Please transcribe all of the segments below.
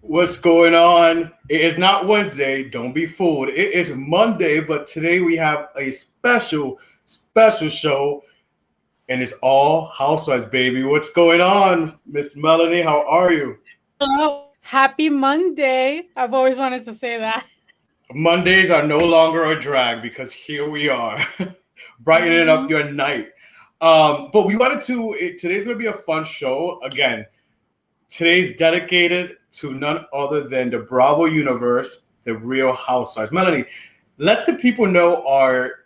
What's going on? It is not Wednesday. Don't be fooled. It is Monday, but today we have a special show, and it's all Housewives, baby. What's going on, Miss Melanie? How are you? Hello. Happy Monday. I've always wanted to say that. Mondays are no longer a drag because here we are, brightening up hmm your night. But we wanted to. Today's gonna be a fun show. Again, today's dedicated to none other than the Bravo universe, the Real Housewives. Melanie, let the people know our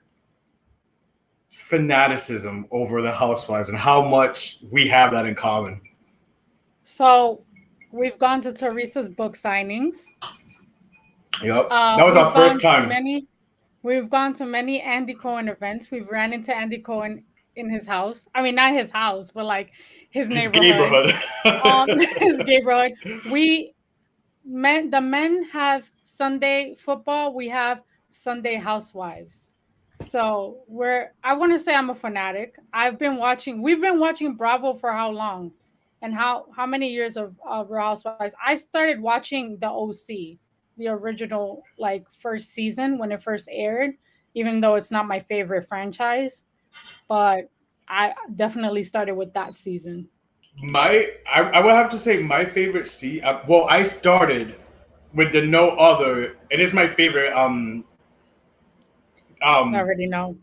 fanaticism over the Housewives and how much we have that in common. So we've gone to Teresa's book signings. Yep, that was We've our first gone to time. many Andy Cohen events. We've ran into Andy Cohen in his house. I mean, not his house, but like his His neighborhood. neighborhood. His neighborhood. The men have Sunday football. We have Sunday housewives. So I want to say I'm a fanatic. We've been watching Bravo for how long? And how many years of Real Housewives? I started watching the OC, the original like first season when it first aired, even though it's not my favorite franchise, but I definitely started with that season. I would have to say my favorite seat. Well, I started with the no other, and it's my favorite. I Um, already know.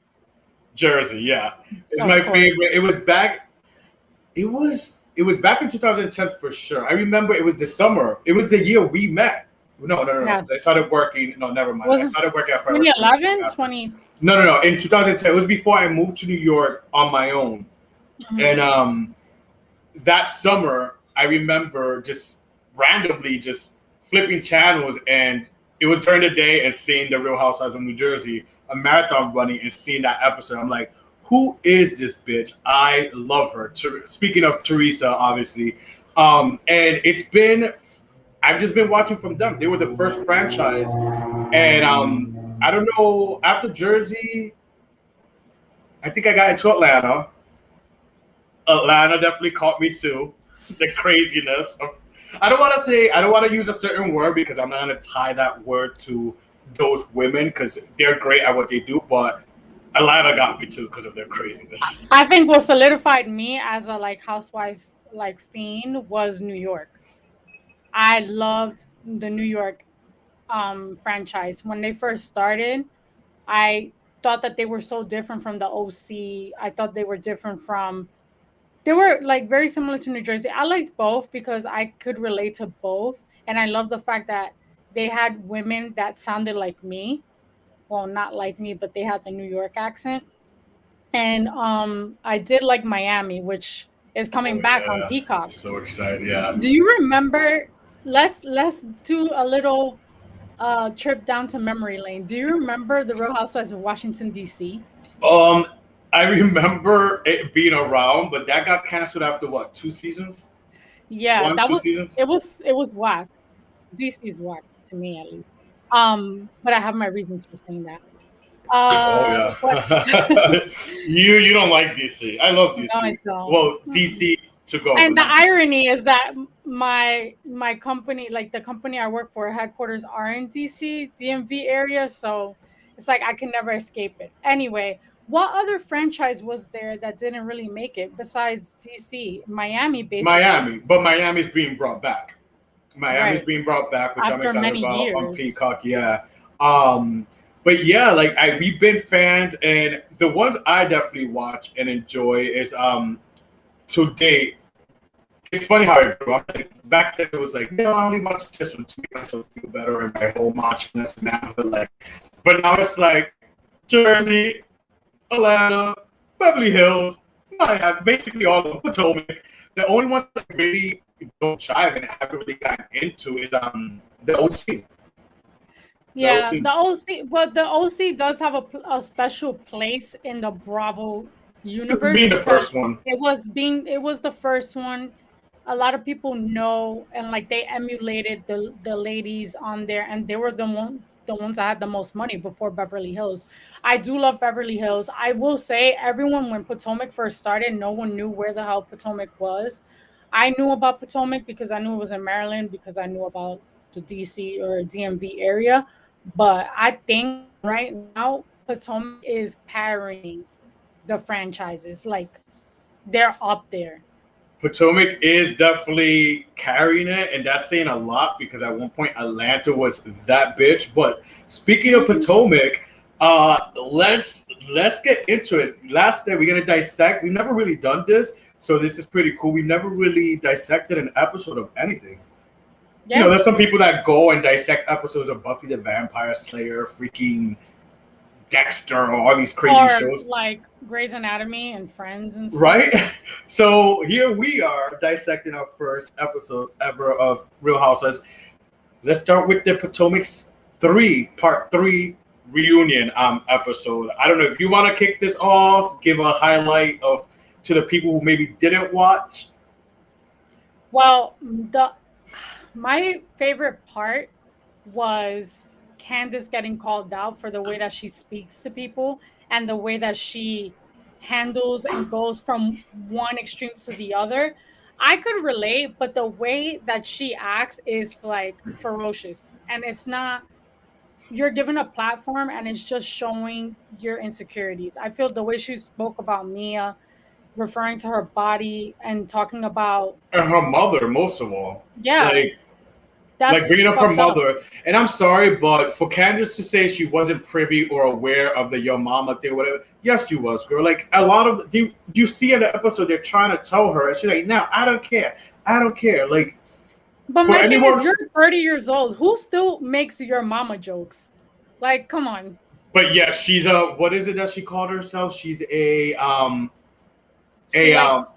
Jersey. Yeah, it's Of my course. favorite. It was back. It was back in 2010 for sure. I remember it was the summer. It was the year we met. No. Because I Yes. started working. No, never mind. Was I it started working at Forever 21 2011, after. 20? No. In 2010, it was before I moved to New York on my own. And that summer, I remember just randomly just flipping channels, and it was during the day and seeing the Real Housewives of New Jersey, a marathon running, and seeing that episode. I'm like, who is this bitch? I love her. Speaking of Teresa, obviously, and I've just been watching from them. They were the first franchise, and I don't know. After Jersey, I think I got into Atlanta. Atlanta definitely caught me too. The craziness of, I don't want to use a certain word because I'm not going to tie that word to those women because they're great at what they do, but Atlanta got me too because of their craziness. I think what solidified me as a like housewife like fiend was New York. I loved the New York franchise when they first started. I thought that they were so different from the OC. I thought they were like very similar to New Jersey. I liked both because I could relate to both, and I love the fact that they had women that sounded like me. Well, not like me, but they had the New York accent. And I did like Miami, which is Oh coming back on yeah, Peacock. so excited! Yeah. Do you remember? Let's do a little trip down to memory lane. Do you remember the Real Housewives of Washington D.C.? Um, I remember it being around, but that got canceled after what, 2 seasons? Yeah, One, that two was seasons? it was whack. DC's whack to me at least. But I have my reasons for saying that. Oh But yeah. You don't like DC. I love no, I DC. don't. Well, DC to go, And but the not DC. irony is that my company, like the company I work for, headquarters are in DC, DMV area, so it's like I can never escape it. Anyway, what other franchise was there that didn't really make it besides DC? Miami, basically. Miami, but Miami's being brought back. Miami's Right. being brought back, which I'm After excited many about on years. Peacock. Yeah. Um, but yeah, like we've been fans, and the ones I definitely watch and enjoy is to date. It's funny how it grew up. Like, back then, it was like, no, I only watch this one to make myself feel better and my whole machiness and manhood. Like, but now it's like Jersey, Atlanta, Beverly Hills, basically all of Potomac. The only ones that really don't jive and haven't really gotten into is the OC. The Yeah, OC the OC, but the OC does have a special place in the Bravo universe being the because first one. it was the first one. A lot of people know and like they emulated the ladies on there, and they were the ones that had the most money before Beverly Hills. I do love Beverly Hills. I will say everyone when Potomac first started, no one knew where the hell Potomac was. I knew about Potomac because I knew it was in Maryland because I knew about the DC or DMV area. But I think right now Potomac is carrying the franchises. Like they're up there. Potomac is definitely carrying it, and that's saying a lot because at one point Atlanta was that bitch. But speaking of Mhm. Potomac, let's get into it. Last day we're gonna dissect. We've never really done this, so this is pretty cool. We never really dissected an episode of anything. You know, Yeah. there's some people that go and dissect episodes of Buffy the Vampire Slayer, freaking Dexter, or all these crazy Or shows. like Grey's Anatomy and Friends and stuff. Right? So here we are dissecting our first episode ever of Real Housewives. Let's start with the Potomac's part three reunion episode. I don't know if you want to kick this off, give a highlight of to the people who maybe didn't watch. Well, the my favorite part was Candace getting called out for the way that she speaks to people and the way that she handles and goes from one extreme to the other. I could relate, but the way that she acts is like ferocious. And it's not, you're given a platform and it's just showing your insecurities. I feel the way she spoke about Mia, referring to her body and talking about, And her mother, most of all. yeah, Like that's bringing up her fucked up. mother. And I'm sorry, but for Candace to say she wasn't privy or aware of the Yo Mama thing, whatever, yes, you was, girl. Like a lot of you see in the episode, they're trying to tell her, and she's like, "No, I don't care. I don't care." Like But for my thing is, anyone, you're 30 years old. Who still makes your mama jokes? Like, come on. but yeah, she's a what is it that she called herself? She's She a likes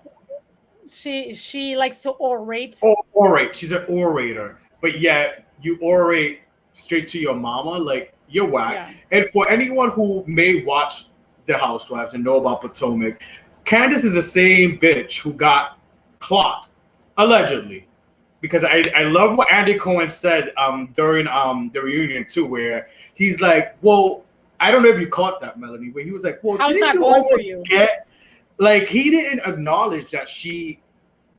she likes to orate. orate. She's an orator, but yet you orate straight to your mama, like you're whack. Yeah. And for anyone who may watch The Housewives and know about Potomac, Candace is the same bitch who got clocked allegedly. Because I love what Andy Cohen said during the reunion too, where he's like, "Well, I don't know if you caught that, Melanie," but he was like, "Well, How's didn't that you going for almost you? get?" Like he didn't acknowledge that she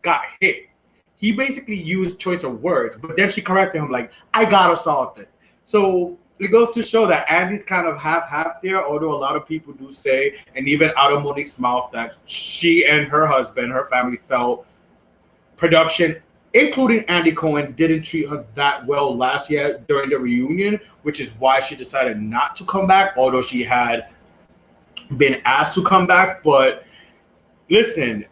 got hit. He basically used choice of words, but then she corrected him like, "I got assaulted." So it goes to show that Andy's kind of half there, although a lot of people do say, and even out of Monique's mouth, that she and her husband, her family felt production, including Andy Cohen, didn't treat her that well last year during the reunion, which is why she decided not to come back, although she had been asked to come back. But listen,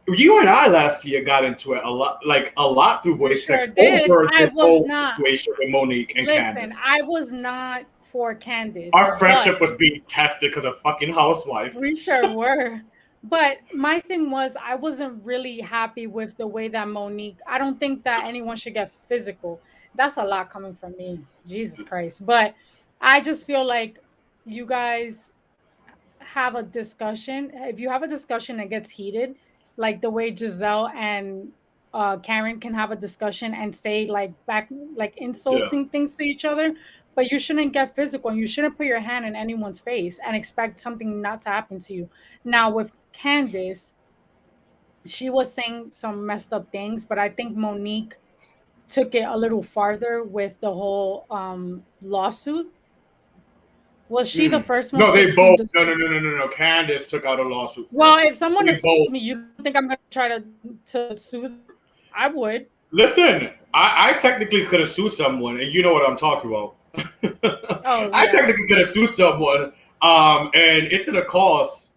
you and I last year got into it a lot through We voice sure text did. over I this was whole not. situation with Monique and Listen, Candace. I was not for Candace. Our friendship But was being tested because of fucking Housewives. we sure were. But my thing was, I wasn't really happy with the way that Monique. I don't think that anyone should get physical. That's a lot coming from me. Jesus Christ. But I just feel like you guys have a discussion. If you have a discussion that gets heated, like the way Giselle and Karen can have a discussion and say like back like Yeah. insulting things to each other, but you shouldn't get physical and you shouldn't put your hand in anyone's face and expect something not to happen to you. Now with Candace, she was saying some messed up things, but I think Monique took it a little farther with the whole lawsuit. Was she the first one No, to they both. just No. Candace took out a lawsuit well, first. if someone They both. assaults me, you don't think I'm gonna try to sue them? I would. Listen, I technically could have sued someone, and you know what I'm talking about. Oh I yeah. technically could have sued someone, and it's gonna cost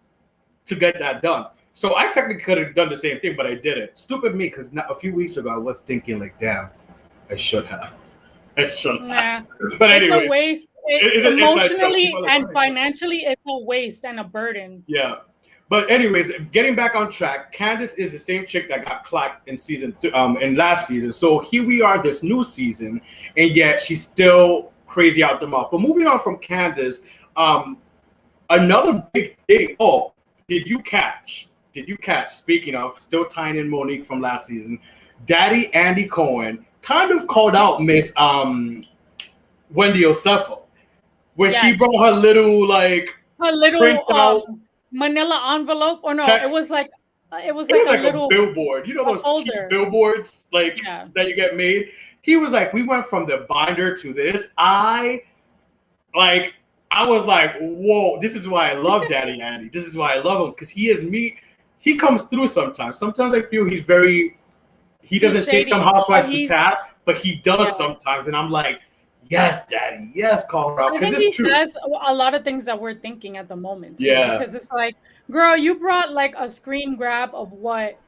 to get that done. So I technically could have done the same thing, but I didn't. Stupid me, because a few weeks ago I was thinking like, damn, I should have. I should have. Nah. But It's a anyway, waste. it's like Emotionally people are like, and "Oh, financially, it's a waste and a burden. yeah." But anyways, getting back on track, Candace is the same chick that got clacked in in last season. So here we are this new season, and yet she's still crazy out the mouth. But moving on from Candace, another big thing. Oh, did you catch? Did you catch? Speaking of, still tying in Monique from last season, Daddy Andy Cohen kind of called out Miss Wendy Osefo when she Yes. brought her little A little print out manila envelope, or no, it text. was like It was It like was a like a little billboard. You know a those cheap folder. billboards like Yeah. that you get made? He was like, we went from the binder to this. Like I was like, whoa, this is why I love Daddy Andy. This is why I love him. Because he is me. He comes through sometimes. Sometimes I feel he He's doesn't take some shady, but housewives to he's task, but he yeah. does sometimes. And I'm like, yes, Daddy, yes, call her out. I Because think it's he true. says a lot of things that we're thinking at the moment too, Yeah. because it's like, girl, you brought like a screen grab of what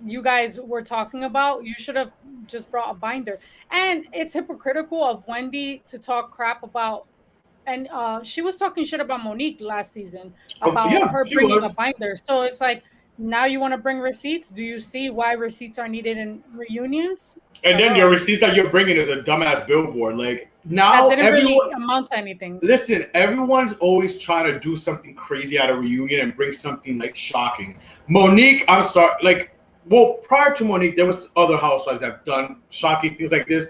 you guys were talking about. You should have just brought a binder. And it's hypocritical of Wendy to talk crap about, and she was talking shit about Monique last season about Yeah, her she bringing a was. binder. So it's like, now you want to bring receipts? Do you see why receipts are needed in reunions? And then your Girl, receipts that you're bringing is a dumbass billboard. Like that now, didn't really everyone amount to anything. listen. Everyone's always trying to do something crazy at a reunion and bring something like shocking. Monique, I'm sorry. Like, well, prior to Monique, there was other housewives that have done shocking things like this.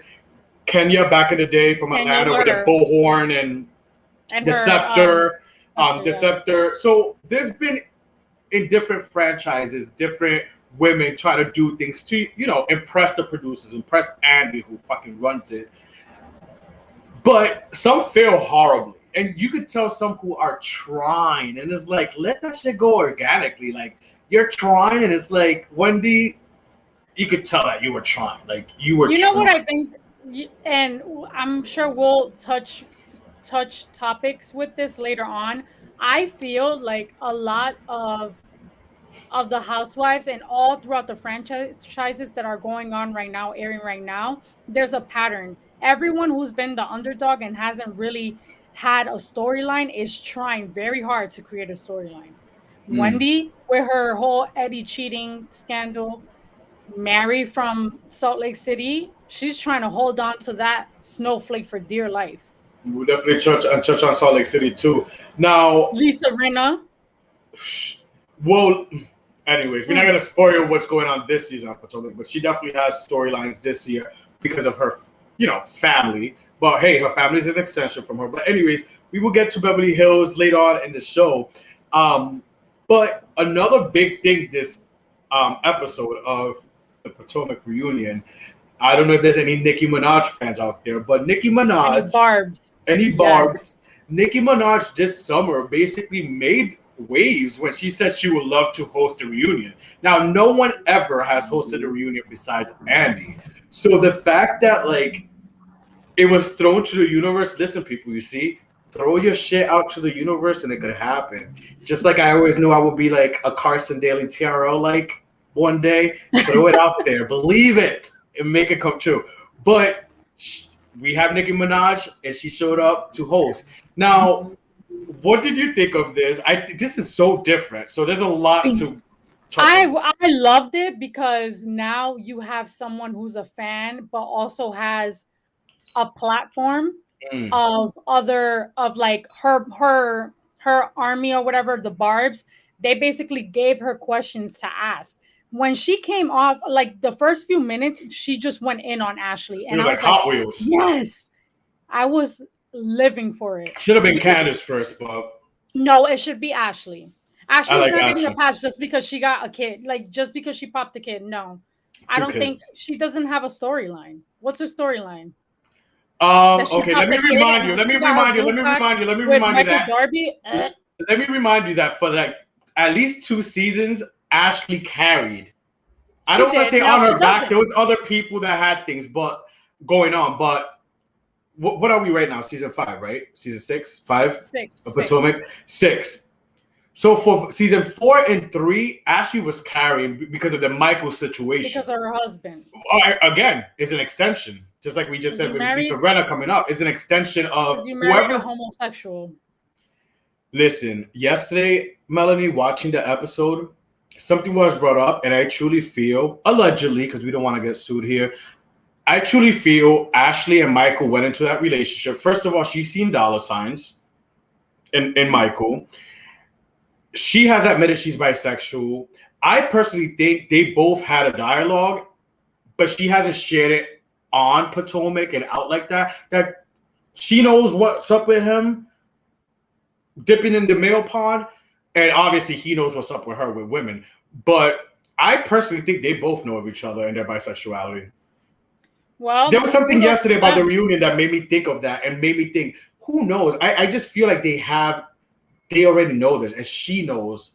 Kenya back in the day from Kenya Atlanta with the Lurter bullhorn and and the her scepter, the yeah. scepter. So there's been in different franchises, different women try to do things to, impress the producers, impress Andy, who fucking runs it. But some fail horribly. And you could tell some who are trying, and it's like, let that shit go organically. Like, you're trying, and it's like, Wendy, you could tell that you were trying. Like, you were You know trying. what I think, and I'm sure we'll touch topics with this later on. I feel like a lot of the housewives and all throughout the franchises that are going on right now, airing right now, there's a pattern. Everyone who's been the underdog and hasn't really had a storyline is trying very hard to create a storyline. Mm. Wendy, with her whole Eddie cheating scandal, Mary from Salt Lake City, she's trying to hold on to that snowflake for dear life. We'll definitely touch on Salt Lake City too. Now, Lisa Rinna. well, anyways, we're not gonna spoil what's going on this season on Potomac, but she definitely has storylines this year because of her, family. But hey, her family is an extension from her. But anyways, we will get to Beverly Hills later on in the show. But another big thing this episode of the Potomac reunion. I don't know if there's any Nicki Minaj fans out there, but Nicki Minaj, any Barbs, Nicki Minaj this summer basically made waves when she said she would love to host a reunion. Now, no one ever has hosted a reunion besides Andy. So the fact that like it was thrown to the universe, listen, people, you see, throw your shit out to the universe and it could happen. Just like I always knew I would be like a Carson Daly TRL like one day, throw it out there, believe it, and make it come true. But we have Nicki Minaj, and she showed up to host. Now, what did you think of this? This is so different. So there's a lot to. I loved it because now you have someone who's a fan, but also has a platform of like her army or whatever, the Barbs. They basically gave her questions to ask. When she came off, like the first few minutes, she just went in on Ashley, and It was I like was Hot Wheels. yes, I was living for it. Should have been Candace first, but no, it should be Ashley. Ashley's like not getting a Ashley. pass just because she got a kid, like just because she popped a kid. No, I don't think she doesn't have a storyline. What's her storyline? Okay, let me remind you. Let me remind you that. Darby. Let me remind you that for like at least 2 seasons, Ashley carried. I don't want to say on her back. There was other people that had things, but going on. But what are we right now? Season 5, right? Season 6, 5 of Potomac, 6. So for season 4 and 3, Ashley was carrying because of the Michael situation. Because of her husband. Again, it's an extension. Just like we just said with Lisa Rinna coming up, it's an extension of you married a homosexual. Listen, yesterday, Melanie, watching the episode, something was brought up, and I truly feel, allegedly, because we don't want to get sued here, I truly feel Ashley and Michael went into that relationship. First of all, she's seen dollar signs in Michael. She has admitted she's bisexual. I personally think they both had a dialogue, but she hasn't shared it on Potomac and out like that. That she knows what's up with him, dipping in the male pond, and obviously he knows what's up with her with women. But I personally think they both know of each other and their bisexuality. Well, There was something kudos to yesterday about the them. reunion that made me think of that and made me think, who knows? I just feel like they already know this, and she knows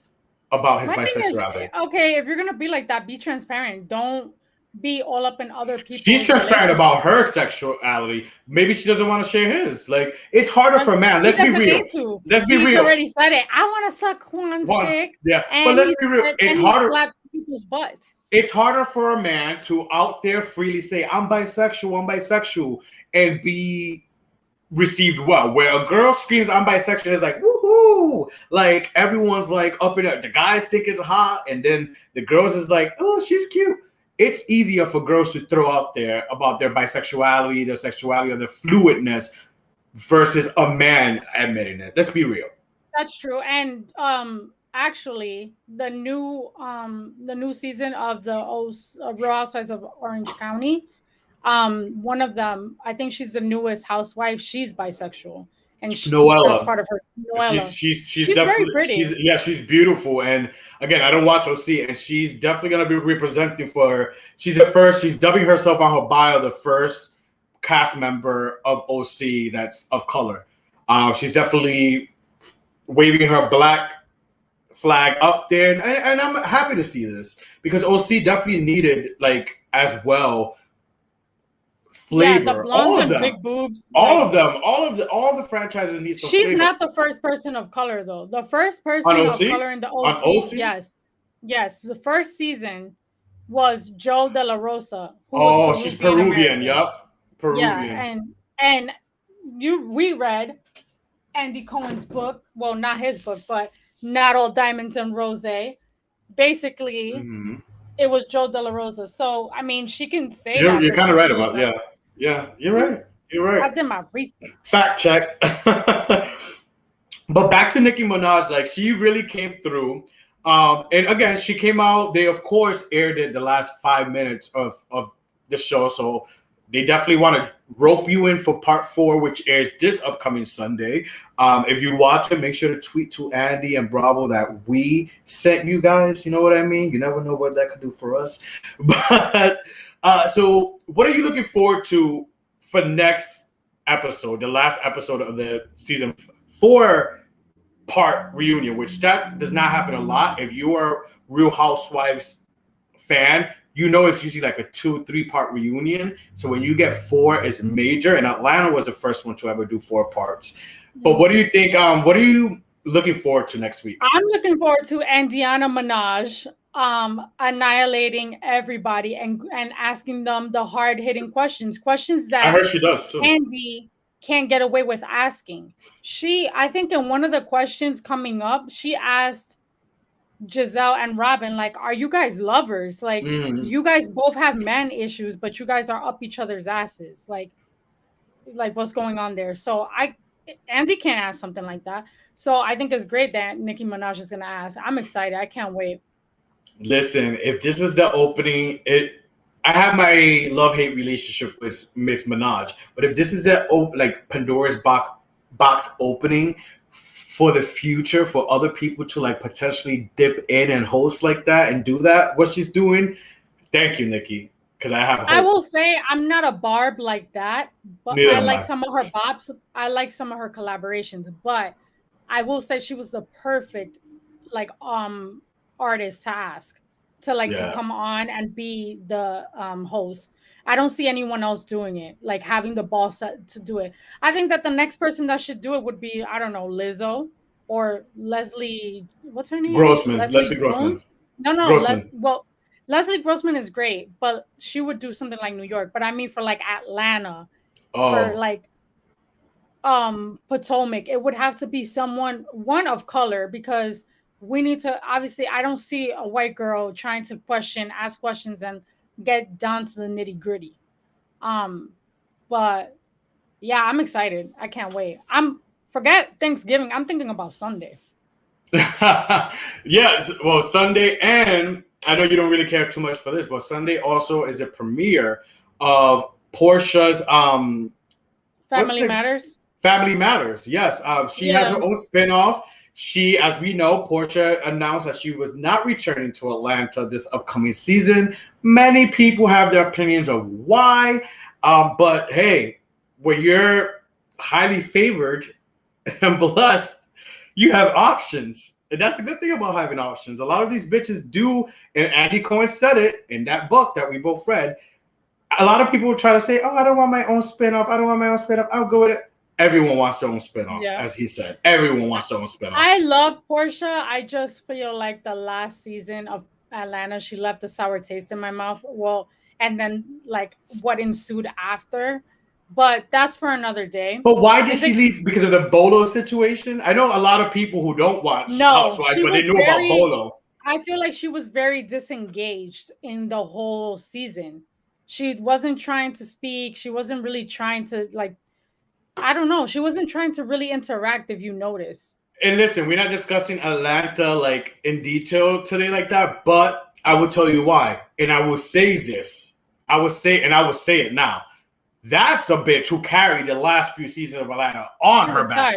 about his My thing is, bisexuality. okay, if you're gonna be like that, be transparent. Don't be all up in other She's people's transparent about relationships. her sexuality. Maybe she doesn't want to share his. Like, it's harder And for a man. he Let's be doesn't real. need to. Let's be He's real. already said it. I want to suck Juan's Once, dick, yeah. But and let's be real. he slapped people's butts. It's harder for a man to out there freely say, I'm bisexual, and be received well. Where a girl screams, I'm bisexual, it's like, woohoo! Like, everyone's like up in it. The guys think it's hot, and then the girls is like, oh, she's cute. It's easier for girls to throw out there about their bisexuality, their sexuality, or their fluidness versus a man admitting it. Let's be real. That's true. And actually the new season of the Real Housewives of Orange County, one of them, I think she's the newest housewife, she's bisexual. And that's Noella. part of her. Noella. She's She's very definitely pretty. she's beautiful, and again, I don't watch OC, and she's definitely gonna be representing for her. She's dubbing herself on her bio the first cast member of OC that's of color. She's definitely waving her black flag up there, and I'm happy to see this because OC definitely needed, like, as well, Yeah, the flavor. blondes and big boobs. All the franchises need some She's flavor. not the first person of color though. The first person On of OC? color in the On OC, OC? yes. The first season was Joe De La Rosa, who Oh, was she's Peruvian Peruvian. American. Yup. Peruvian. Yeah, and we read Andy Cohen's book. Well, not his book, but Not All Diamonds and Rose. Basically, Mm-hmm. it was Joe De La Rosa. So I mean, she can say You're that kind of she's right really about like, yeah. You're right. You're I right. did my research. Fact check. But back to Nicki Minaj, like, she really came through. And again, she came out. They of course aired it the last 5 minutes of the show, so they definitely want to rope you in for part 4, which airs this upcoming Sunday. If you watch it, make sure to tweet to Andy and Bravo that we sent you guys. You know what I mean? You never know what that could do for us. But so, what are you looking forward to for next episode, the last episode of the season 4 part reunion, which that does not happen a lot. If you are a Real Housewives fan, you know it's usually like a 2-3 part reunion. So when you get 4, it's major. And Atlanta was the first one to ever do 4 parts. But what do you think? What are you looking forward to next week? I'm looking forward to Indiana Minaj annihilating everybody and asking them the hard hitting questions that I heard she does too. Andy can't get away with asking. I think in one of the questions coming up, she asked Giselle and Robin, like, are you guys lovers? Like, you guys both have man issues, but you guys are up each other's asses. Like what's going on there? So Andy can't ask something like that. So I think it's great that Nicki Minaj is gonna ask. I'm excited. I can't wait. Listen, if this is the opening, I have my love-hate relationship with Miss Minaj, but if this is the like Pandora's box opening for the future for other people to like potentially dip in and host like that and do that, what she's doing, thank you, Nikki, because I have hope. I will say I'm not a Barb like that, but Neither I am like I. some of her bops. I like some of her collaborations, but I will say she was the perfect like artist to ask to come on and be the host. I don't see anyone else doing it, like having the balls to do it. I think that the next person that should do it would be, I don't know, Lizzo or Leslie. What's her name? Leslie Grossman. No, Grossman. Leslie Grossman is great, but she would do something like New York. But I mean, for like Atlanta, for like Potomac, it would have to be one of color, because we need to, obviously, I don't see a white girl trying to ask questions and get down to the nitty gritty. But yeah, I'm excited. I can't wait. Forget Thanksgiving. I'm thinking about Sunday. Yes, well, Sunday, and I know you don't really care too much for this, but Sunday also is the premiere of Portia's Family Matters. Family Matters, yes. She has her own spinoff. She, as we know, Portia announced that she was not returning to Atlanta this upcoming season. Many people have their opinions of why, but hey, when you're highly favored and blessed, you have options. And that's the good thing about having options. A lot of these bitches do, and Andy Cohen said it in that book that we both read. A lot of people try to say, oh, I don't want my own spinoff. I don't want my own spinoff. I'll go with it. Everyone wants their own spinoff, as he said. Everyone wants their own spinoff. I love Portia. I just feel like the last season of Atlanta, she left a sour taste in my mouth. Well, and then like what ensued after. But that's for another day. But why did she leave? Because of the Bolo situation? I know a lot of people who don't watch Housewives, but they knew about Bolo. I feel like she was very disengaged in the whole season. She wasn't trying to speak. She wasn't really trying to like, I don't know. She wasn't trying to really interact, if you notice. And listen, we're not discussing Atlanta like in detail today like that, but I will tell you why. And I will say this. I will say it now. That's a bitch who carried the last few seasons of Atlanta on her back.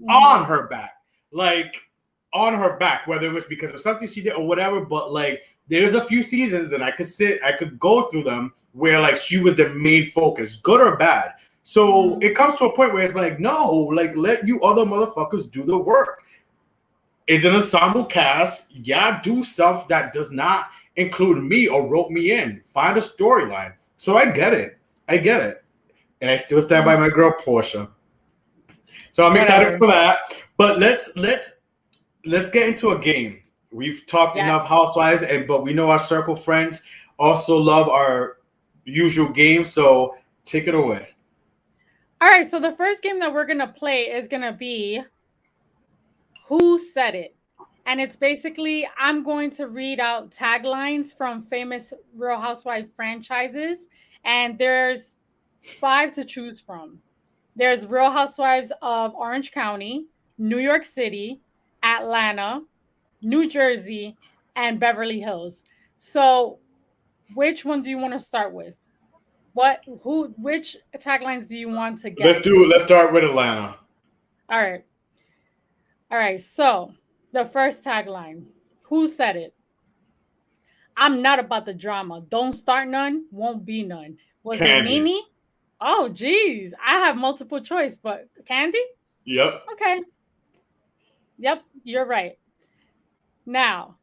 On her back. Like, on her back. Whether it was because of something she did or whatever, but like, there's a few seasons that I could go through them where like she was the main focus, good or bad. So it comes to a point where it's like, no, like let you other motherfuckers do the work. It's an ensemble cast. Yeah, do stuff that does not include me or rope me in. Find a storyline. So I get it. And I still stand by my girl Portia. So I'm excited for that. But let's get into a game. We've talked enough Housewives, but we know our circle friends also love our usual game. So take it away. All right. So the first game that we're gonna play is gonna be Who Said It? And it's basically I'm going to read out taglines from famous Real Housewives franchises, and there's 5 to choose from. There's Real Housewives of Orange County, New York City, Atlanta, New Jersey, and Beverly Hills. So which one do you want to start with? Which taglines do you want to guess? Let's start with Atlanta. All right. So the first tagline, Who Said It? I'm not about the drama. Don't start none, won't be none. Was Candy. it Nene? Oh, geez. I have multiple choice, but Candy? Yep. Okay. Yep, you're right. Now,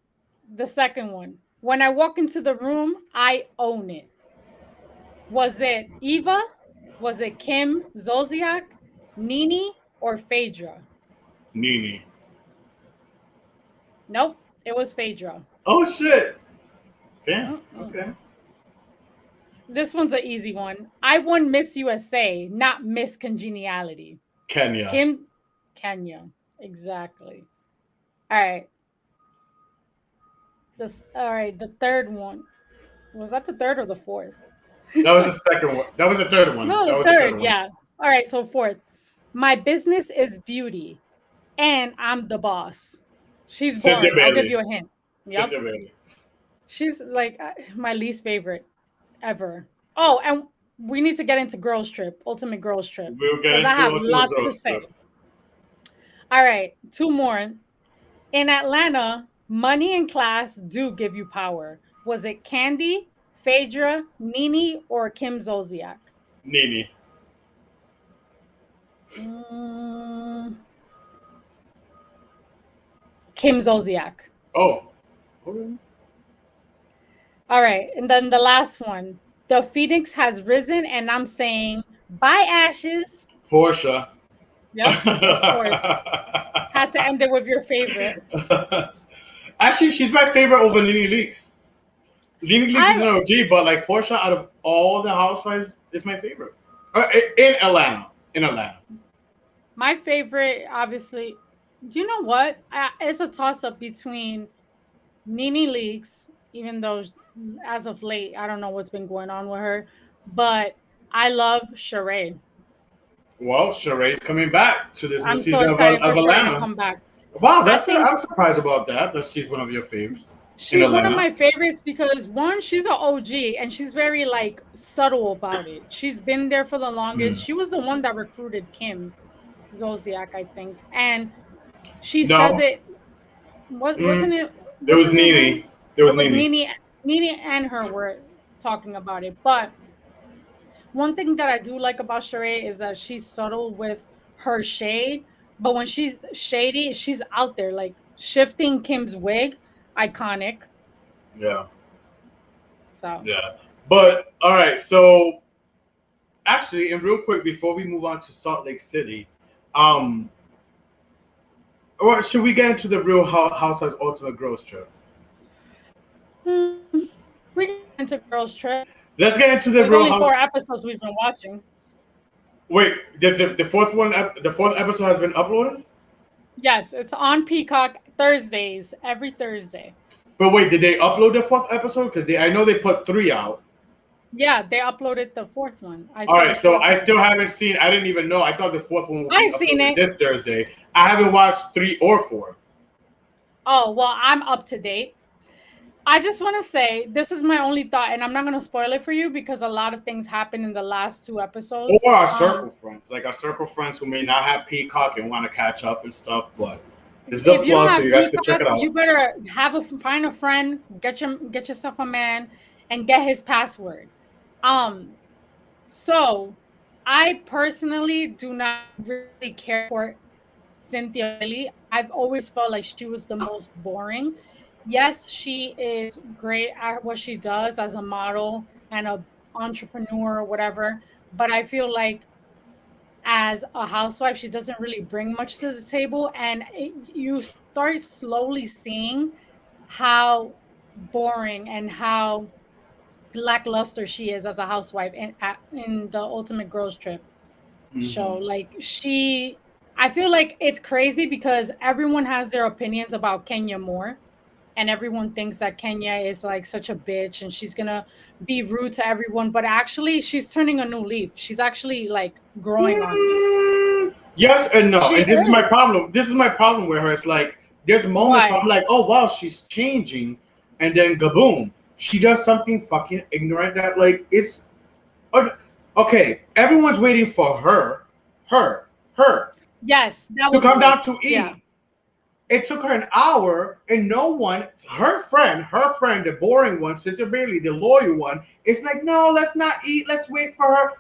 the second one. When I walk into the room, I own it. Was it Eva? Was it Kim Zolciak, Nene, or Phaedra? Nene. Nope, it was Phaedra. Oh, shit. Damn. Okay. This one's an easy one. I won Miss USA, not Miss Congeniality. Kenya. Kenya. Exactly. All right. The third one. Was that the third or the fourth? That was the second one. That was the third one. No, the third, yeah. All right, so fourth. My business is beauty, and I'm the boss. She's boring. I'll give you a hint. Yep. She's like my least favorite ever. Oh, and we need to get into Girls Trip, Ultimate Girls Trip. We'll get into I have lots to say. All right, 2 more. In Atlanta, money and class do give you power. Was it Candy, Phaedra, Nene, or Kim Zolciak? Nene. Kim Zolciak. Oh. Okay. All right, and then the last one. The Phoenix has risen, and I'm saying, bye, ashes. Portia. Yep, of course. Had to end it with your favorite. Actually, she's my favorite over Nene Leakes. Nene Leakes is an OG, but like Portia, out of all the Housewives, is my favorite. In Atlanta. My favorite, obviously, you know what? It's a toss-up between Nene Leakes, even though as of late, I don't know what's been going on with her, but I love Sheree. Well, Sheree's coming back to this new season of Atlanta. To come back. Wow, I'm surprised about that she's one of your favorites. She's one of my favorites because one, she's an OG and she's very like subtle about it. She's been there for the longest. She was the one that recruited Kim Zolciak, I think. And She says No, it. What wasn't it? it was Wasn't it her? Nene. It was It was Nene. Nene. Nene and her were talking about it. But one thing that I do like about Sheree is that she's subtle with her shade, but when she's shady, she's out there. Like shifting Kim's wig, iconic. Yeah, So yeah. But all right, so actually, and real quick before we move on to Salt Lake City, um, or should we get into the Real Housewives Ultimate Girls Trip? we get into girls trip. Let's get into the There's Real only House. 4 episodes we've been watching. Wait, does the fourth one? The fourth episode has been uploaded. Yes, it's on Peacock Thursdays, every Thursday. But wait, did they upload the fourth episode? Because I know they put 3 out. Yeah, they uploaded the fourth one. All right, so I still haven't seen. I didn't even know. I thought the fourth one would be seen uploaded it this Thursday. I haven't watched 3 or 4. Oh, well, I'm up to date. I just want to say this is my only thought, and I'm not going to spoil it for you because a lot of things happened in the last 2 episodes. Or our circle friends, like our circle friends who may not have Peacock and want to catch up and stuff. But this is a If you don't plug, so have you guys can check it Peacock, out. you better find a friend, get yourself a man, and get his password. So I personally do not really care for Cynthia Bailey. I've always felt like she was the most boring. Yes, she is great at what she does as a model and a entrepreneur or whatever, but I feel like as a housewife, she doesn't really bring much to the table, and you start slowly seeing how boring and how lackluster she is as a housewife in the Ultimate Girls Trip show. Like I feel like it's crazy because everyone has their opinions about Kenya Moore, and everyone thinks that Kenya is like such a bitch and she's gonna be rude to everyone, but actually she's turning a new leaf. She's actually like growing on me. Yes and no, She and this is my is. problem. This is my problem with her. It's like there's moments where I'm Why? like, oh wow, she's changing, and then gaboom, she does something fucking ignorant that like it's okay. Everyone's waiting for her Yes, that to was come rude. down to eat. Yeah. It took her an hour, and no one, her friend, the boring one, Cynthia Bailey, the loyal one, is like, no, let's not eat. Let's wait for her.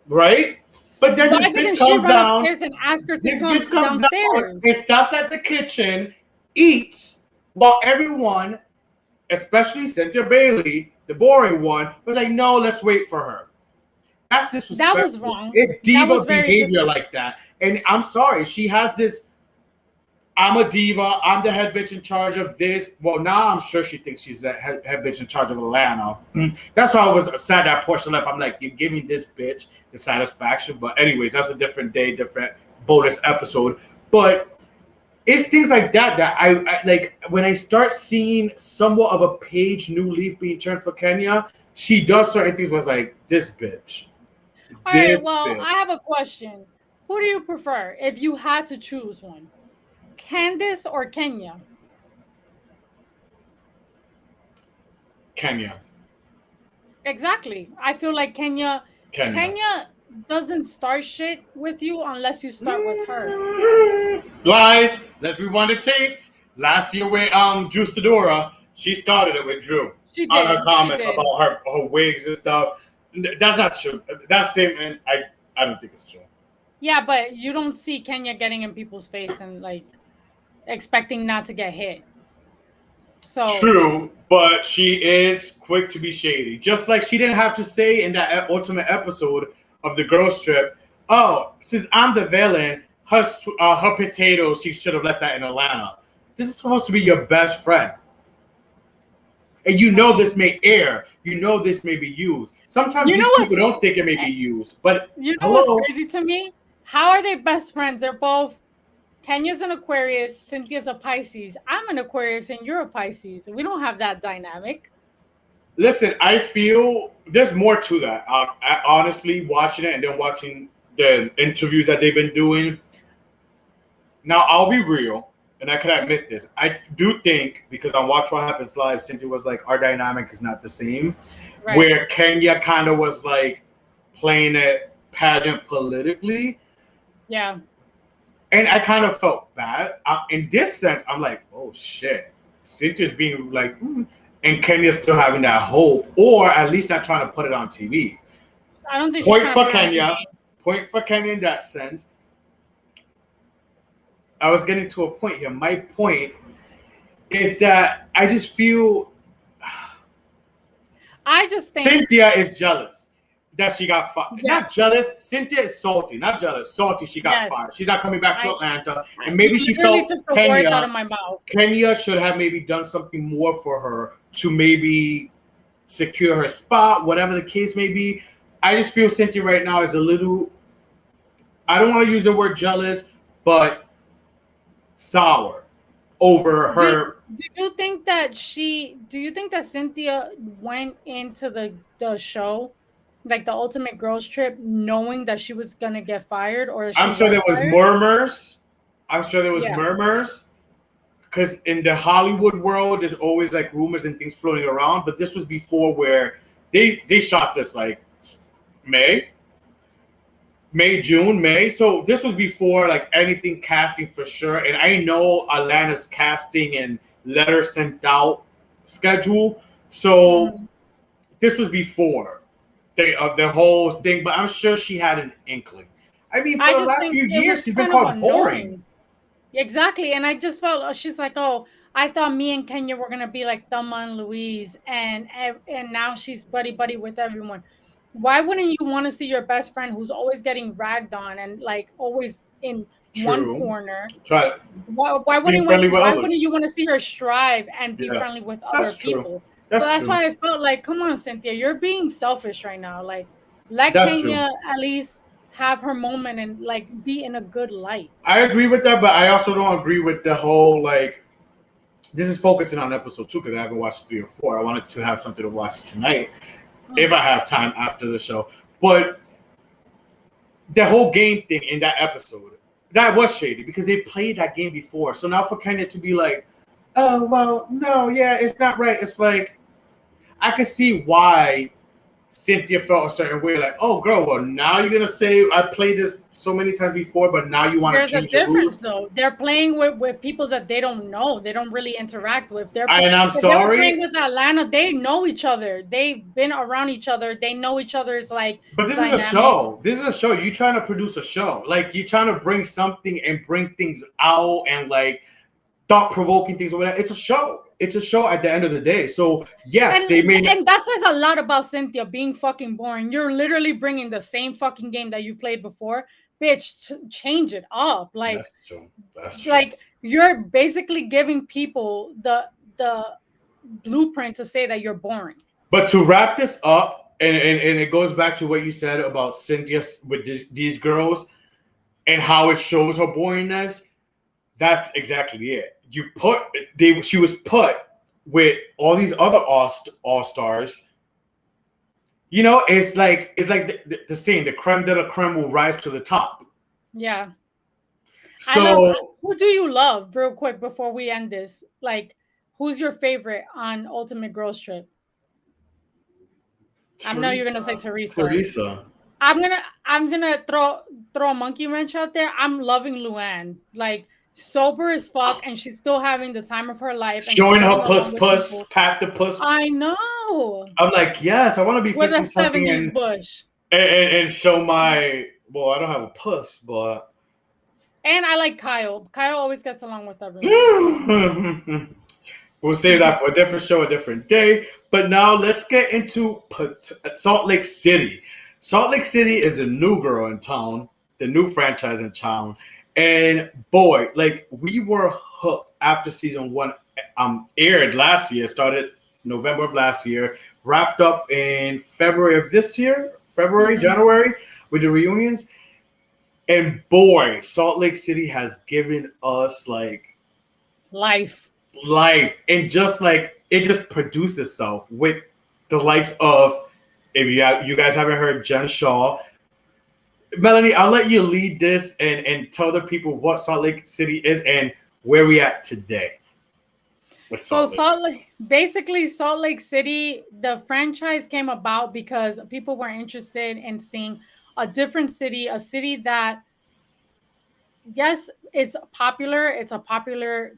Right? But then Why this didn't bitch she comes run down. upstairs and ask her to This come bitch comes down downstairs? and stops at the kitchen, eats, while everyone, especially Cynthia Bailey, the boring one, was like, no, let's wait for her. That's disrespectful. That was wrong. It's That diva was very behavior like that. And I'm sorry, she has this. I'm a diva. I'm the head bitch in charge of this. Well, now I'm sure she thinks she's the head bitch in charge of Atlanta. That's why I was sad that Portia left. I'm like, you're giving this bitch the satisfaction. But anyways, that's a different day, different bonus episode. But it's things like that that I like when I start seeing somewhat of a page new leaf being turned for Kenya. She does certain things. Was like this bitch. All This right, well, bitch. I have a question. Who do you prefer if you had to choose one? Candace or Kenya? Kenya. Exactly. I feel like Kenya doesn't start shit with you unless you start with her. Lies. Let's rewind the tapes. Last year with Drew Sidora, she started it with Drew She on her did. She comments did. about her wigs and stuff. That's not true. That statement, I don't think it's true. Yeah, but you don't see Kenya getting in people's face and like expecting not to get hit. So True, but she is quick to be shady. Just like she didn't have to say in that ultimate episode of the girls trip, oh, since I'm the villain, her potatoes, she should have left that in Atlanta. This is supposed to be your best friend. And you know this may air. You know this may be used. Sometimes You know these people what's- don't think it may be used. But you know hello? what's crazy to me? How are they best friends? They're both Kenya's an Aquarius, Cynthia's a Pisces. I'm an Aquarius and you're a Pisces. We don't have that dynamic. Listen, I feel there's more to that. I honestly watching it and then watching the interviews that they've been doing. Now I'll be real, and I can admit this. I do think because on Watch What Happens Live, Cynthia was like, our dynamic is not the same. Right. Where Kenya kind of was like playing it pageant politically. Yeah. And I kind of felt bad. In this sense, I'm like, oh shit, Cynthia's being like, and Kenya's still having that hope, or at least not trying to put it on TV. I don't think she's Point trying to for put it on TV. Kenya. Point for Kenya in that sense. I was getting to a point here. My point is that I just feel I just think Cynthia is jealous that she got fired. Yeah. Not jealous. Cynthia is salty. Not jealous. Salty. She got Yes. fired. She's not coming back to Atlanta. And you maybe she literally felt took the words out of Kenya. my mouth. Kenya should have maybe done something more for her to maybe secure her spot, whatever the case may be. I just feel Cynthia right now is a little. I don't want to use the word jealous, but sour over her. Do you think that Cynthia went into the show, like the Ultimate Girls Trip, knowing that she was gonna get fired, or I'm sure there was murmurs. I'm sure there was murmurs, because in the Hollywood world, there's always like rumors and things floating around. But this was before where they shot this like June, May. So this was before like anything casting for sure. And I know Atlanta's casting and letter sent out schedule. So this was before the whole thing. But I'm sure she had an inkling. I mean, for the last few years, she's been called boring. Exactly. And I just felt she's like, oh, I thought me and Kenya were gonna be like Thelma and Louise, and now she's buddy with everyone. Why wouldn't you want to see your best friend who's always getting ragged on and like always in one corner? Why wouldn't you want to see her strive and be friendly with other people? That's why I felt like, come on, Cynthia, you're being selfish right now. Like, let Kenya at least have her moment and like be in a good light. I agree with that, but I also don't agree with the whole like. This is focusing on episode 2 because I haven't watched 3 or 4. I wanted to have something to watch tonight. If I have time after the show. But the whole game thing in that episode, that was shady because they played that game before. So now for Kenya to be like, oh, well, no, yeah, it's not right. It's like, I can see why Cynthia felt a certain way. Like, oh, girl, well, now you're going to say I played this so many times before, but now you want to change the rules? There's a difference, though. They're playing with people that they don't know. They don't really interact with. I'm sorry. They're playing with Atlanta. They know each other. They've been around each other. They know each other's like. But this is a show. This is a show. You're trying to produce a show. Like, you're trying to bring something and bring things out and like thought-provoking things or whatever. It's a show. It's a show at the end of the day. So, yes, and that says a lot about Cynthia being fucking boring. You're literally bringing the same fucking game that you played before. Bitch, change it up. Like, that's true. Like, you're basically giving people the blueprint to say that you're boring. But to wrap this up, and it goes back to what you said about Cynthia with these girls and how it shows her boringness. That's exactly it. She was put with all these other all stars. You know, it's like the saying, the creme de la creme will rise to the top. Yeah. So who do you love, real quick, before we end this? Like, who's your favorite on Ultimate Girls Trip? I know you're gonna say Teresa. I'm gonna throw a monkey wrench out there. I'm loving Luann. Like, sober as fuck, and she's still having the time of her life. Showing her puss, pat the puss. I know. I'm like, yes, I want to be 50 with a something 70s bush and show my. Well, I don't have a puss, but. And I like Kyle. Kyle always gets along with everyone. We'll save that for a different show, a different day. But now let's get into Salt Lake City. Salt Lake City is a new girl in town, the new franchise in town. And boy, like, we were hooked after season 1 aired last year, started November of last year, wrapped up in February of this year, January, with the reunions. And boy, Salt Lake City has given us like life. And just like it just produced itself with the likes of, if you guys haven't heard, Jen Shaw. Melanie, I'll let you lead this and tell the people what Salt Lake City is and where we at today. Salt Lake City, the franchise came about because people were interested in seeing a different city, a city that yes, it's popular. It's a popular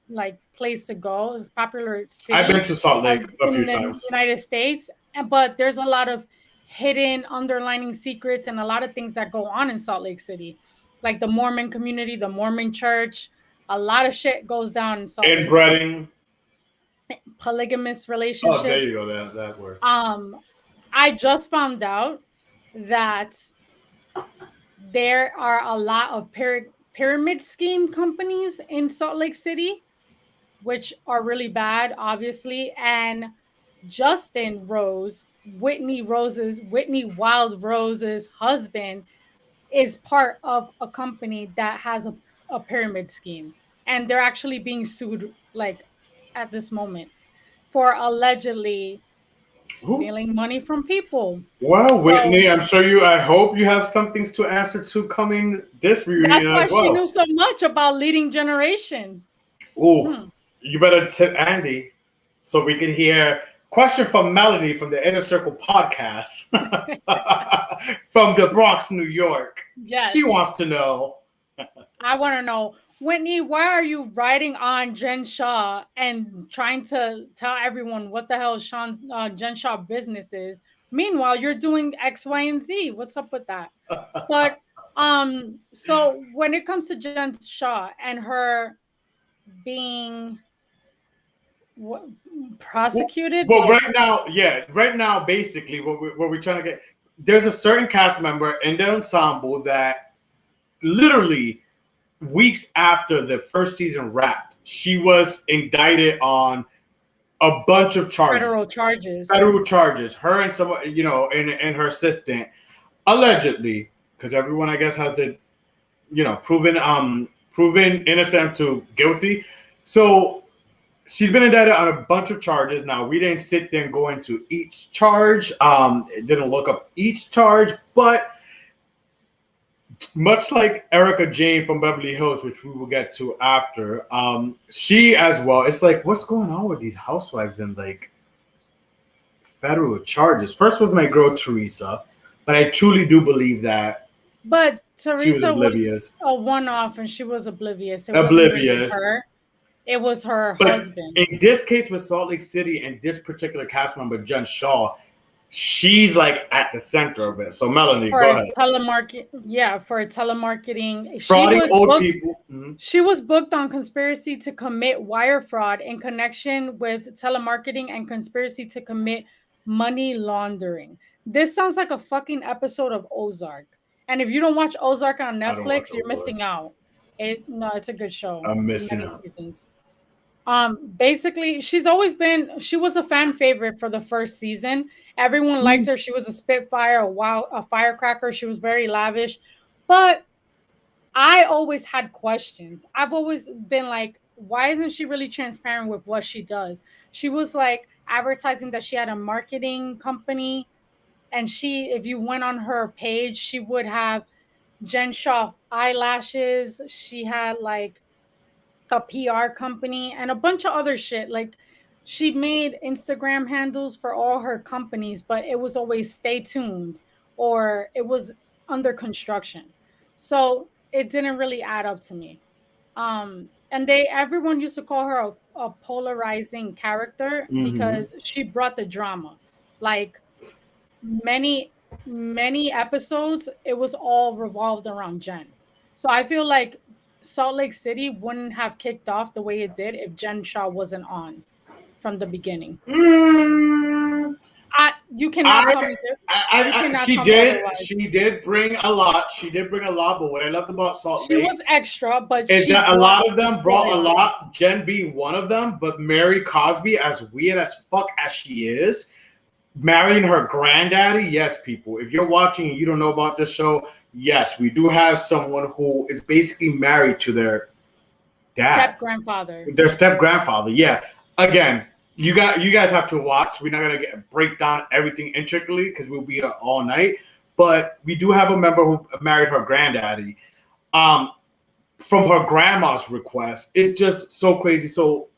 like place to go, popular I've been city to Salt Lake a in few the times. United States. But there's a lot of hidden underlining secrets and a lot of things that go on in Salt Lake City, like the Mormon community, the Mormon church. A lot of shit goes down in Salt Lake. Inbreeding. Polygamous Oh, there you relationships. go. That word. Um, I just found out that there are a lot of pyramid scheme companies in Salt Lake City, which are really bad, obviously. And Justin Rose, Whitney Wild Rose's husband, is part of a company that has a pyramid scheme. And they're actually being sued, like, at this moment for allegedly Who? stealing money from people. Well, So Whitney, I'm sure you. I hope you have some things to answer to coming this that's reunion why as she knew well. so much about leading generation. Oh, Hmm. you better tip Andy so we can hear question from Melody from the Inner Circle podcast from the Bronx, New York. She Yes. wants to know. I want to know, Whitney, why are you writing on Jen Shaw and trying to tell everyone what the hell Jen Shaw business is? Meanwhile, you're doing X, Y, and Z. What's up with that? But so when it comes to Jen Shaw and her being what, Well, prosecuted, well, like, right now, yeah, right now, basically, what we're trying to get, there's a certain cast member in the ensemble that literally weeks after the first season wrapped, she was indicted on a bunch of federal charges, charges. federal charges. Her and some, and her assistant, allegedly, because everyone, I guess, has the, proven innocent to guilty. So she's been indicted on a bunch of charges. Now, we didn't sit there and go into each charge. It didn't look up each charge, but much like Erica Jane from Beverly Hills, which we will get to after, she as well. It's like, what's going on with these housewives and like federal charges? First was my girl Teresa, but I truly do believe that But she was Teresa was oblivious. a one off and she was oblivious. It wasn't really Oblivious. her, it was her But husband. in this case with Salt Lake City and this particular cast member, Jen Shaw, she's like at the center of it. So Melanie, go For ahead. telemarket, yeah, for telemarketing. Frauding old people. Mm-hmm. She was booked on conspiracy to commit wire fraud in connection with telemarketing and conspiracy to commit money laundering. This sounds like a fucking episode of Ozark. And if you don't watch Ozark on I don't watch Netflix, you're Ozark. missing out. It's a good show. I'm missing Many out. seasons. Basically, she was a fan favorite for the first season. Everyone liked her. She was a spitfire, a firecracker. She was very lavish. But I always had questions. I've always been like, why isn't she really transparent with what she does? She was like advertising that she had a marketing company, and if you went on her page, she would have Jen Shaw eyelashes. She had like a PR company and a bunch of other shit. Like, she made Instagram handles for all her companies, but it was always stay tuned or it was under construction. So it didn't really add up to me. And everyone used to call her a polarizing character Mm-hmm. because she brought the drama. Like, many many episodes, it was all revolved around Jen. So I feel like Salt Lake City wouldn't have kicked off the way it did if Jen Shaw wasn't on from the beginning. Mm, You cannot I, tell me you cannot she tell me did, otherwise. she did bring a lot. She did bring a lot. But what I loved about Salt She Lake was extra, but is she that a brought lot of the them brought a storyline. lot. Jen being one of them, but Mary Cosby, as weird as fuck as she is, marrying her granddaddy. Yes, people, if you're watching and you don't know about this show, yes, we do have someone who is basically married to their dad, Step grandfather. their step grandfather. Yeah. Again, you guys have to watch. We're not gonna break down everything intricately because we'll be here all night. But we do have a member who married her granddaddy. Um, from her grandma's request. It's just so crazy. So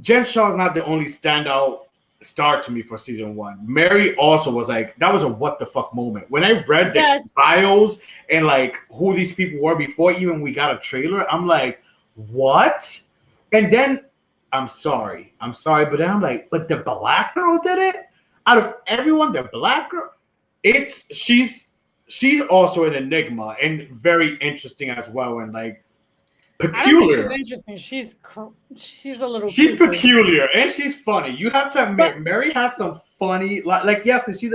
Jen Shaw is not the only standout star to me for season 1. Mary also was like, that was a what the fuck moment. When I read the Yes. bios and like who these people were before even we got a trailer, I'm like, what? And then I'm sorry, but then I'm like, but the black girl did it? Out of everyone, the black girl, she's also an enigma and very interesting as well, and like I don't think she's peculiar. interesting. She's a little. She's creepy. peculiar and she's funny. You have to admit, But Mary has some funny, like yes, she's.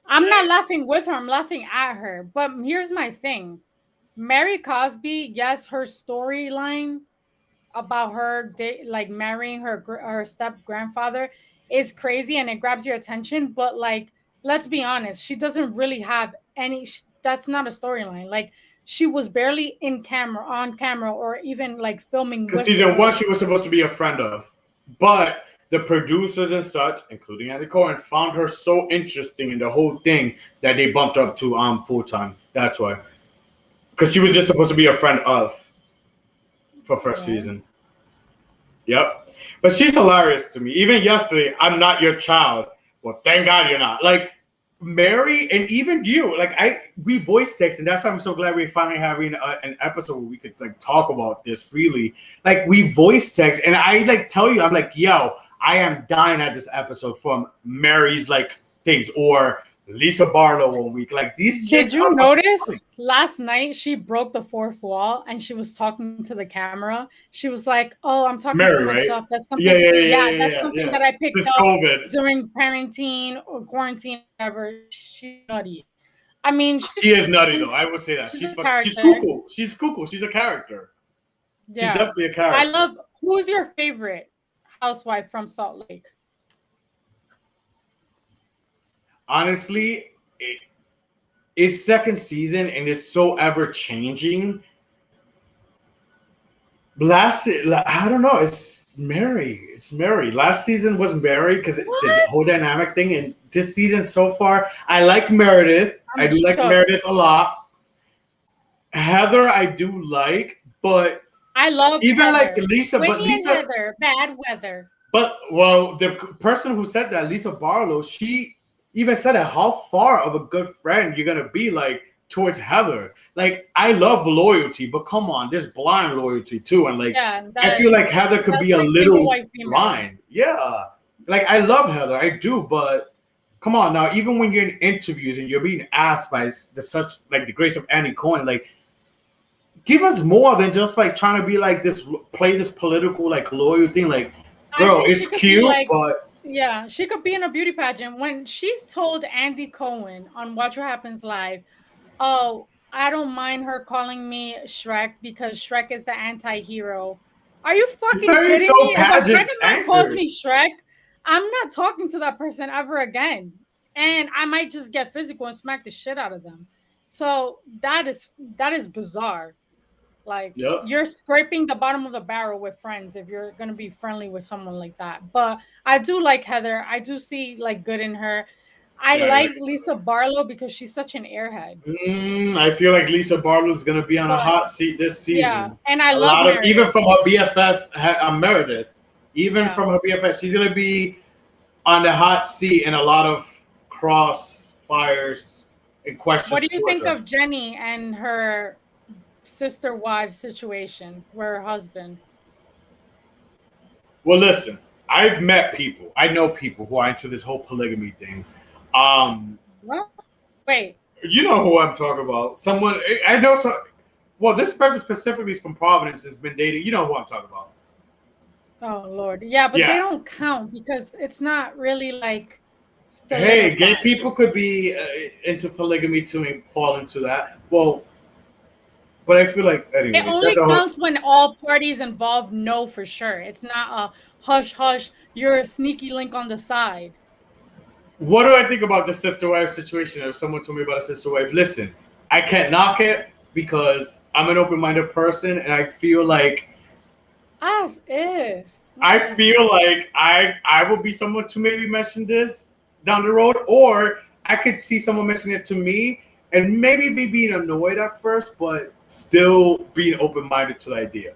I'm not laughing with her. I'm laughing at her. But here's my thing: Mary Cosby. Yes, her storyline about her like marrying her step grandfather is crazy and it grabs your attention. But like, let's be honest, she doesn't really have any. That's not a storyline. Like, she was barely on camera, or even like filming Because with season her. 1, she was supposed to be a friend of, but the producers and such, including Andy Cohen, found her so interesting in the whole thing that they bumped up to full time. That's why, because she was just supposed to be a friend of for first season. Yep, but she's hilarious to me. Even yesterday, I'm not your child. Well, thank God you're not. Like Mary and even you, like we voice text, and that's why I'm so glad we're finally having an episode where we could like talk about this freely. Like we voice text, and I like tell you, I'm like, yo, I am dying at this episode from Mary's like things, or Lisa Barlow 1 week. Like these chicks. Did you notice last night she broke the fourth wall and she was talking to the camera? She was like, "Oh, I'm talking Mary, to myself." right? That's something. Yeah, That's something that I picked Since up COVID. during parenting or quarantine, whatever. She's nutty. I mean, she is nutty though. I would say that she's cuckoo. She's cuckoo. She's a character. Yeah. She's definitely a character. I love. Who's your favorite housewife from Salt Lake? Honestly, it's second season and it's so ever changing. I don't know. It's Mary. It's Mary. Last season was Mary because the whole dynamic thing. And this season so far, I like Meredith. I do like Meredith a lot. Heather, I do like, but I love even Heather. like Lisa, Whitney but Lisa, and Heather, bad weather. But well, the person who said that, Lisa Barlow, she even said it. How far of a good friend you're gonna be like towards Heather? Like I love loyalty, but come on, there's blind loyalty too, and like I feel like Heather could be a little blind. Yeah, like I love Heather, I do, but come on now. Even when you're in interviews and you're being asked by such like the grace of Andy Cohen, like give us more than just like trying to be like this, play this political like loyal thing, like. Girl, it's cute, but yeah, she could be in a beauty pageant. When she's told Andy Cohen on Watch What Happens Live, "Oh, I don't mind her calling me Shrek because Shrek is the anti-hero." Are you fucking kidding me? If a friend of mine calls me Shrek, I'm not talking to that person ever again, and I might just get physical and smack the shit out of them. So that is bizarre. Like you're scraping the bottom of the barrel with friends if you're gonna be friendly with someone like that. But I do like Heather. I do see like good in her. I like Lisa Barlow because she's such an airhead. I feel like Lisa Barlow is gonna be on a hot seat this season. Yeah, and I love Meredith. Even from her BFF Meredith. Even from her BFF, she's gonna be on the hot seat and a lot of crossfires and questions. What do you think of Jenny and her sister wife situation with her husband? Well, listen, I've met people. I know people who are into this whole polygamy thing. What? Wait. You know who I'm talking about. Someone I know. Well, this person specifically is from Providence, has been dating. You know who I'm talking about. Oh Lord, yeah, but they don't count because it's not really like. Hey, gay people could be into polygamy too and fall into that. Well. But I feel like anyways, it only counts when all parties involved know for sure. It's not a hush hush. You're a sneaky link on the side. What do I think about the sister wife situation? If someone told me about a sister wife, listen, I can't knock it because I'm an open-minded person, and I feel like as if I feel like I will be someone to maybe mention this down the road, or I could see someone mention it to me and maybe be being annoyed at first, but still being open-minded to the idea.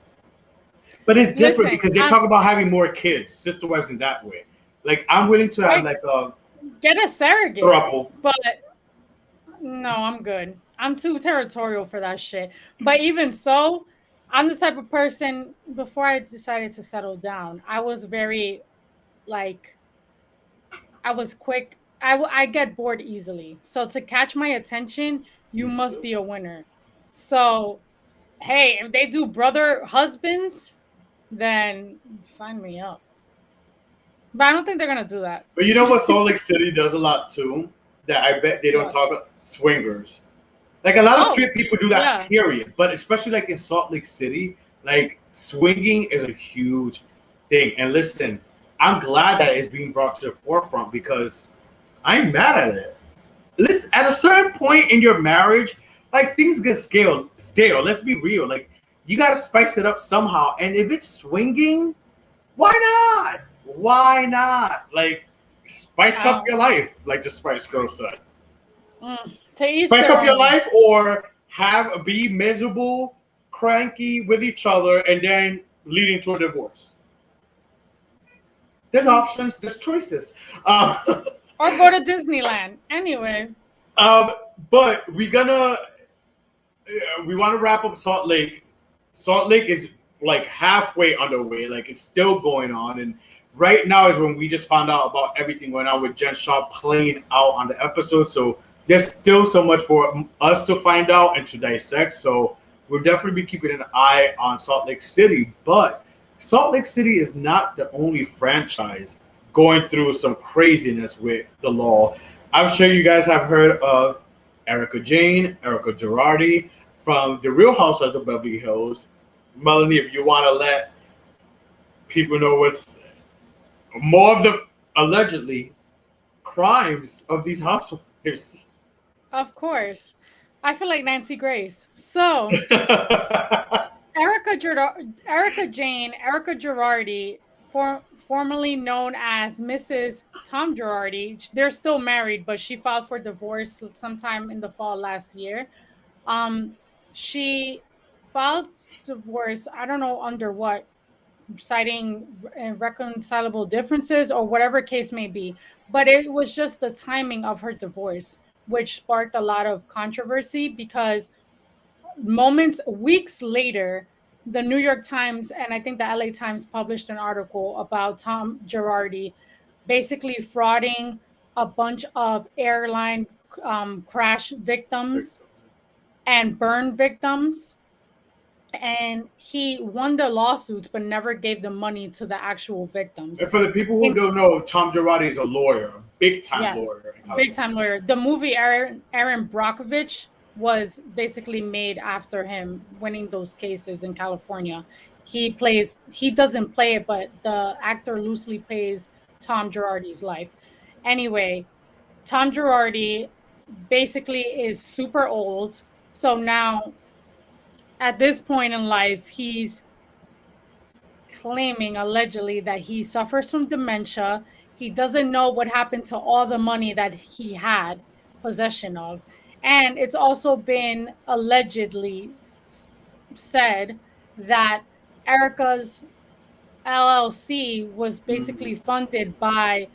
But it's different because they talk about having more kids, sister wives in that way. Like I'm willing to have like a get a surrogate, throuple. but no, I'm good. I'm too territorial for that shit. But even so, I'm the type of person. Before I decided to settle down, I was very like I was quick. I get bored easily. So to catch my attention, you Me must too. be a winner. So hey, if they do brother husbands, then sign me up. But I don't think they're gonna do that. But you know what Salt Lake City does a lot too? That I bet they don't What? talk about swingers. Like a lot of Oh, straight people do that, yeah. period. But especially like in Salt Lake City, like swinging is a huge thing. And listen, I'm glad that it's being brought to the forefront because I ain't mad at it. Listen, at a certain point in your marriage, like things get stale. Let's be real. Like you gotta spice it up somehow. And if it's swinging, why not? Why not? Like spice up your Um, life, like the Spice Girl said. to each Spice their up your own. life or have be miserable, cranky with each other, and then leading to a divorce. There's Mm. options. There's choices. Um, Or go to Disneyland. Anyway, um, but we want to wrap up Salt Lake. Salt Lake is like halfway underway. Like it's still going on, and right now is when we just found out about everything going on with Jen Shaw playing out on the episode. So there's still so much for us to find out and to dissect. So we'll definitely be keeping an eye on Salt Lake City. But Salt Lake City is not the only franchise going through some craziness with the law. I'm sure you guys have heard of Erica Jane, Erica Girardi from The Real Housewives of Beverly Hills. Melanie, if you want to let people know what's more of the allegedly crimes of these housewives. of course. I feel like Nancy Grace. So Erica Jane, Erica Girardi, formerly known as Mrs. Tom Girardi. They're still married, but she filed for divorce sometime in the fall last year. Um, she filed divorce. I don't know under what, citing irreconcilable differences or whatever case may be. But it was just the timing of her divorce, which sparked a lot of controversy because weeks later, the New York Times and I think the LA Times published an article about Tom Girardi basically frauding a bunch of airline crash victims and burn victims. And he won the lawsuits, but never gave the money to the actual victims. And for the people who In, don't know, Tom Girardi is a lawyer, a big time yeah, lawyer in big California. time lawyer. The movie Aaron Brockovich was basically made after him winning those cases in California. He doesn't play it, but the actor loosely plays Tom Girardi's life. Anyway, Tom Girardi basically is super old. So now at this point in life, he's claiming allegedly that he suffers from dementia. He doesn't know what happened to all the money that he had possession of. And it's also been allegedly said that Erica's LLC was Mhm. basically funded by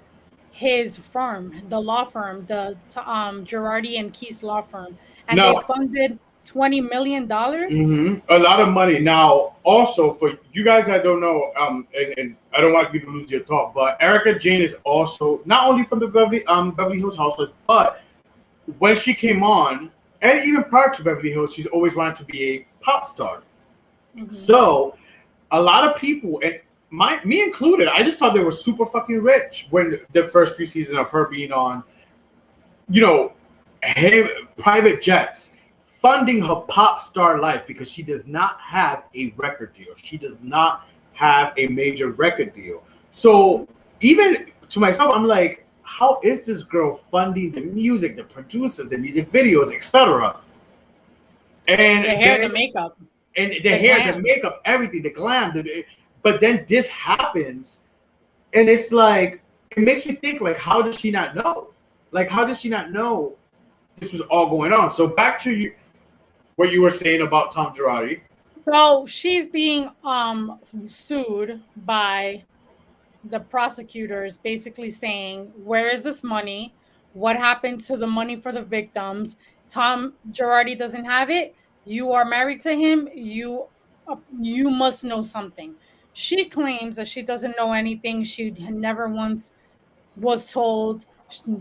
his firm, the law firm, the Girardi and Keys law firm, and they Now, funded $20 million. a lot of money. Now, also for you guys that don't know, and I don't want you to lose your thought, but Erica Jane is also not only from the Beverly Hills Housewives, but when she came on, and even prior to Beverly Hills, she's always wanted to be a pop star. Mhm. So a lot of people, and me included, I just thought they were super fucking rich when the first few seasons of her being on, you know, him, private jets, funding her pop star life because she does not have a record deal. She does not have a major record deal. So even to myself, I'm like, how is this girl funding the music, the producers, the music videos, etc.? The And hair, the then makeup, the the hair, the glam. makeup, everything, the glam. But then this happens, and it's like it makes you think like, how does she not know? Like, how does she not know this was all going on? So back to you, what you were saying about Tom Girardi. So she's being sued by the prosecutors basically saying, where is this money? What happened to the money for the victims? Tom Girardi doesn't have it. You are married to him. You must know something. She claims that she doesn't know anything. She never once was told.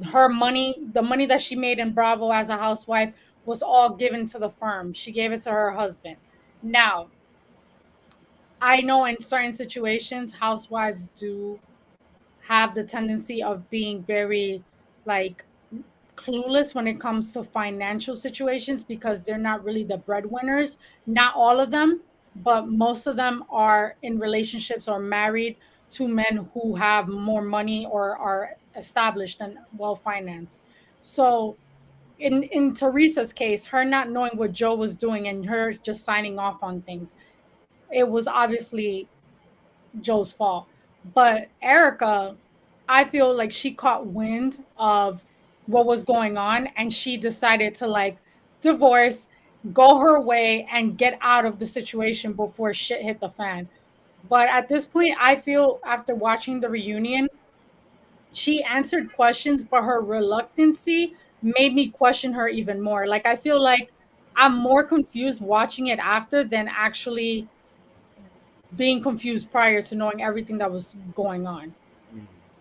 Her money, the money that she made in Bravo as a housewife, was all given to the firm. She gave it to her husband. Now, I know in certain situations, housewives do have the tendency of being very like clueless when it comes to financial situations because they're not really the breadwinners. Not all of them, but most of them are in relationships or married to men who have more money or are established and well financed. So in Teresa's case, her not knowing what Joe was doing and her just signing off on things, it was obviously Joe's fault. But Erica, I feel like she caught wind of what was going on and she decided to like divorce, go her way, and get out of the situation before shit hit the fan. But at this point, I feel after watching the reunion, she answered questions, but her reluctancy made me question her even more. Like, I feel like I'm more confused watching it after than actually being confused prior to knowing everything that was going on.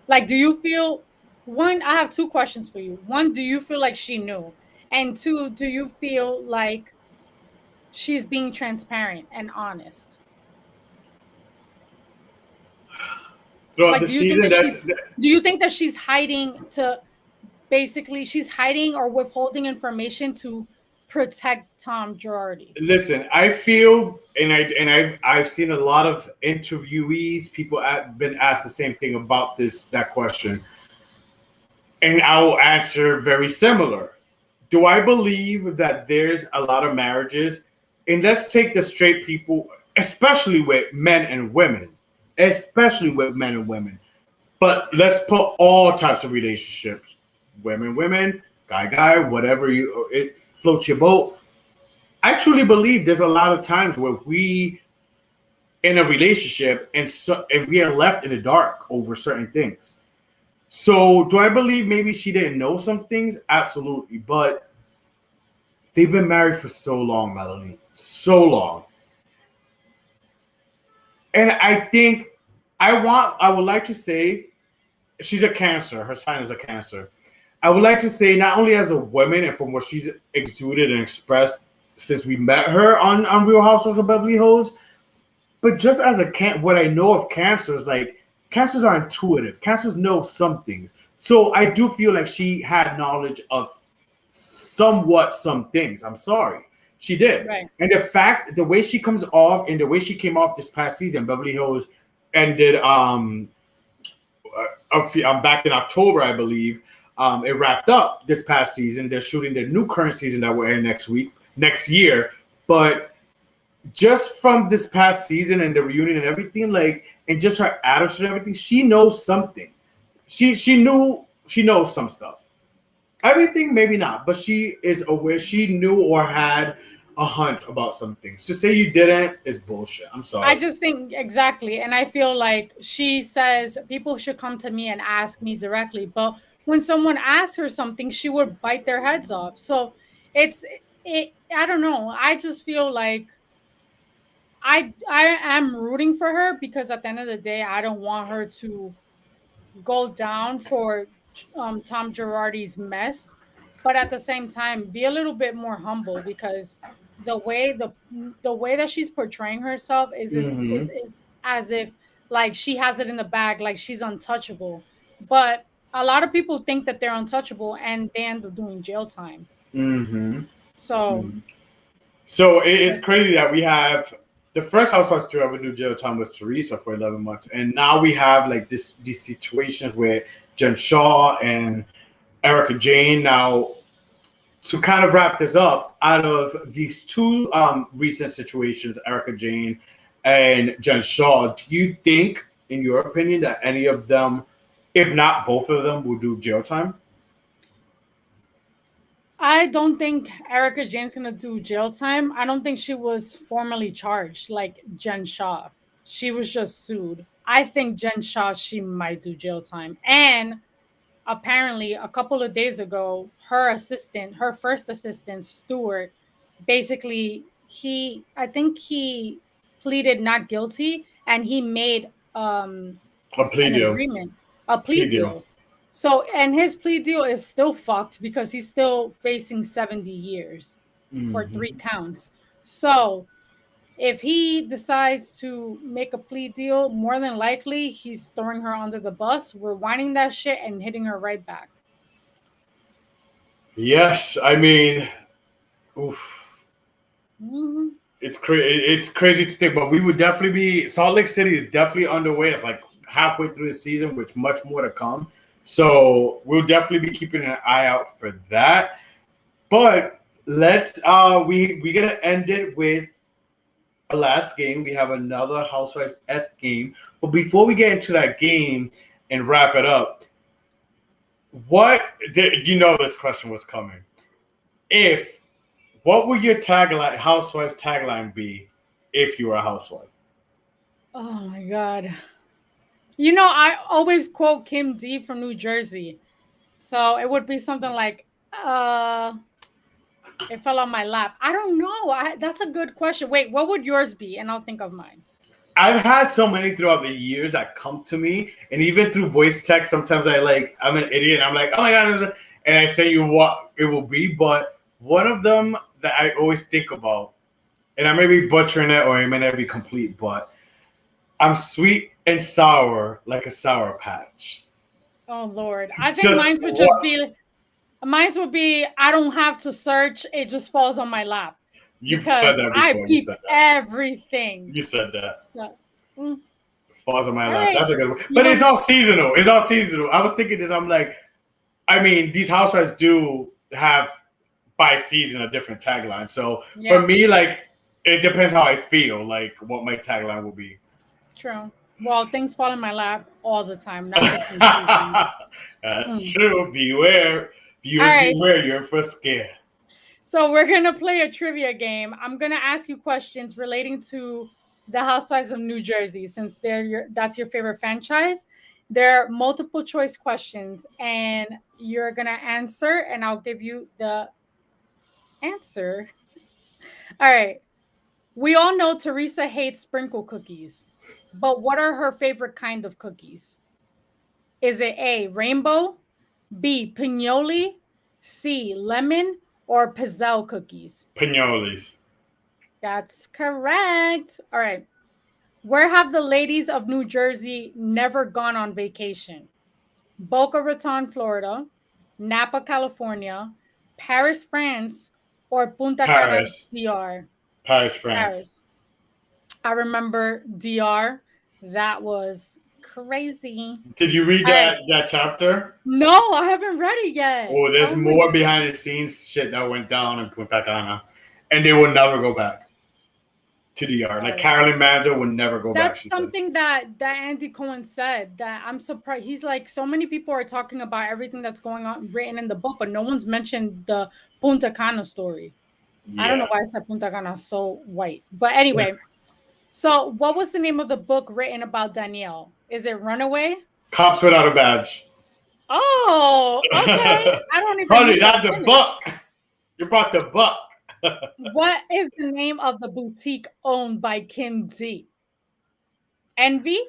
Like, do you feel one? I have two questions for you. One, do you feel like she knew? And two, do you feel like she's being transparent and honest? Throughout Like, the season, do you think that she's hiding to basically she's hiding or withholding information to protect Tom Girardi? listen. I feel, I've seen a lot of interviewees. People have been asked the same thing about that question, and I will answer very similar. Do I believe that there's a lot of marriages, and let's take the straight people, especially with men and women, especially with men and women. But let's put all types of relationships, women, women, guy, guy, whatever it floats your boat. I truly believe there's a lot of times where we in a relationship and we are left in the dark over certain things. So do I believe maybe she didn't know some things? Absolutely, but they've been married for so long, Melanie, so long, and I think I would like to say she's a Cancer. Her sign is a Cancer. I would like to say not only as a woman and from what she's exuded and expressed since we met her on Real Housewives of Beverly Hills, but just as what I know of cancers, like cancers are intuitive. Cancers know some things. So I do feel like she had knowledge of somewhat some things. I'm sorry. She did. Right. And the way she comes off and the way she came off this past season, Beverly Hills ended back in October, I believe. It wrapped up this past season. They're shooting the new current season that will end next year. But just from this past season and the reunion and everything, like, and just her attitude and everything, she knows something. She knows some stuff. Everything, maybe not, but she is aware. She knew or had a hunch about some things. To say you didn't is bullshit. I'm I sorry. just think exactly. And I feel like she says people should come to me and ask me directly. But when someone asks her something, she would bite their heads off. So it's I don't know. I just feel like I am rooting for her because at the end of the day, I don't want her to go down for Tom Girardi's mess, but at the same time, be a little bit more humble because the way the way that she's portraying herself Mm-hmm. is as if like she has it in the bag, like she's untouchable. But a lot of people think that they're untouchable and they end up doing jail time. Mm-hmm. So Mm-hmm. So it's crazy that we have the first housewife to ever do jail time was Teresa for 11 months, and now we have like these situations where Jen Shaw and Erica Jane. Now, to kind of wrap this up, out of these two recent situations, Erica Jane and Jen Shaw, do you think, in your opinion, that any of them, if not both of them, will do jail time? I don't think Erica Jane's gonna do jail time. I don't think she was formally charged like Jen Shaw. She was just sued. I think Jen Shaw, she might do jail time. And apparently, a couple of days ago, her first assistant, Stuart, basically I think he pleaded not guilty, and he made A plea an deal. agreement, a plea Plea deal. deal. So, and his plea deal is still fucked because he's still facing 70 years for 3 counts. So, if he decides to make a plea deal, more than likely he's throwing her under the bus, rewinding that shit, and hitting her right back. Yes, I mean, oof. Hmm. It's crazy to think, but we would definitely be. Salt Lake City is definitely underway. It's like halfway through the season, with much more to come. So we'll definitely be keeping an eye out for that. But let's we gonna end it with our last game. We have another Housewives S game. But before we get into that game and wrap it up, what did you know this question was coming? If what would your tagline, Housewives tagline, be if you were a housewife? Oh my god. You know, I always quote Kim D from New Jersey. So it would be something like, it fell on my lap. I don't know. That's a good question. Wait, what would yours be? And I'll think of mine. I've had so many throughout the years that come to me, and even through voice text, sometimes I'm an idiot. I'm like, oh my god, and I say you what it will be. But one of them that I always think about, and I may be butchering it or it may not be complete, but I'm sweet and sour like a sour patch. Oh Lord. I think Just what mine would be I don't have to search, it just falls on my lap. you've said Because that I before. You peep said that. everything. You said that. So, mm, Falls on my all lap. right. That's a good one. You But it's want all seasonal. It's all seasonal. I was thinking this. I'm like, I mean, these housewives do have by season a different tagline. So for yeah, me, like, it depends how I feel, like what my tagline will be. true. Well, things fall in my lap all the time, not just in seasons. That's Mm. true. Beware. All Viewers right. beware. You're for scare. So we're gonna play a trivia game. I'm gonna ask you questions relating to the Housewives of New Jersey, since that's your favorite franchise. There are multiple choice questions, and you're gonna answer, and I'll give you the answer. All right. We all know Teresa hates sprinkle cookies, but what are her favorite kind of cookies? Is it A, rainbow, B, pinoli, C, lemon, or pizzelle cookies? Pinoles. That's correct. All right. Where have the ladies of New Jersey never gone on vacation? Boca Raton, Florida, Napa, California, Paris, France, or Punta Cana, Paris. DR? Paris, France. Paris. I remember DR. That was crazy. Did you read All right. that chapter? No, I haven't read it yet. Oh, there's Oh my more god. behind the scenes shit that went down in Punta Cana, and they will never go back to the yard. Like Oh. Carolyn Manzo would never go back. That's She said, something that Andy Cohen said, that I'm surprised. He's like, so many people are talking about everything that's going on written in the book, but no one's mentioned the Punta Cana story. I don't know "Yeah, why I said Punta Cana so white. But anyway, so what was the name of the book written about Danielle? Is it Runaway? cops without a badge." Oh, okay. I don't even Honey, need to that's the finish. buck. You brought the buck. What is the name of the boutique owned by Kim D? Envy,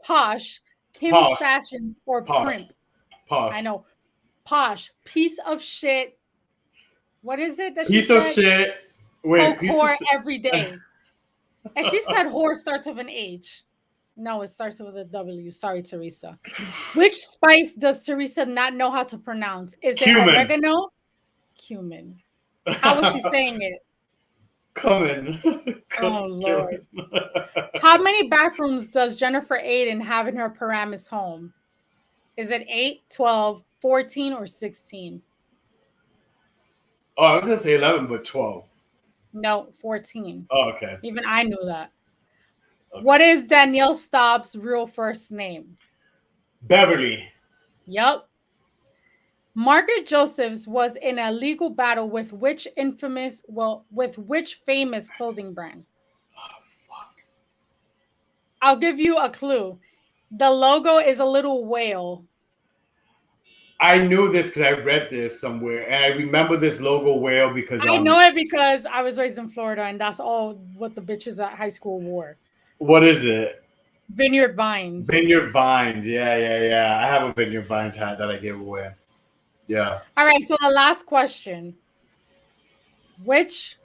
Posh, Kim's Posh, Fashion, or posh, Primp? I posh. know. Posh, piece of shit. What is it that she Piece of said? shit. Wait, Coke piece of whore shit. every day. And she said whore starts with an H. No, it starts with a W. Sorry, Teresa. Which spice does Teresa not know how to pronounce? Is it Cumin. oregano? Cumin. How was she saying it? Coming. Oh, Cumin. Lord. How many bathrooms does Jennifer Aiden have in her Paramus home? Is it 8, 12, 14, or 16? Oh, I was gonna say 11, but 12. No, 14. Oh, okay. Even I knew that. Okay. What is Danielle Staub's real first name? Beverly. Yup. Margaret Josephs was in a legal battle with which famous clothing brand? Oh, fuck. I'll give you a clue. The logo is a little whale. I knew this because I read this somewhere, and I remember this logo whale because I know it because I was raised in Florida, and that's all what the bitches at high school wore. What is it? Vineyard Vines. Vineyard Vines. Yeah. I have a Vineyard Vines hat that I gave away. Yeah. All right, so the last question. Which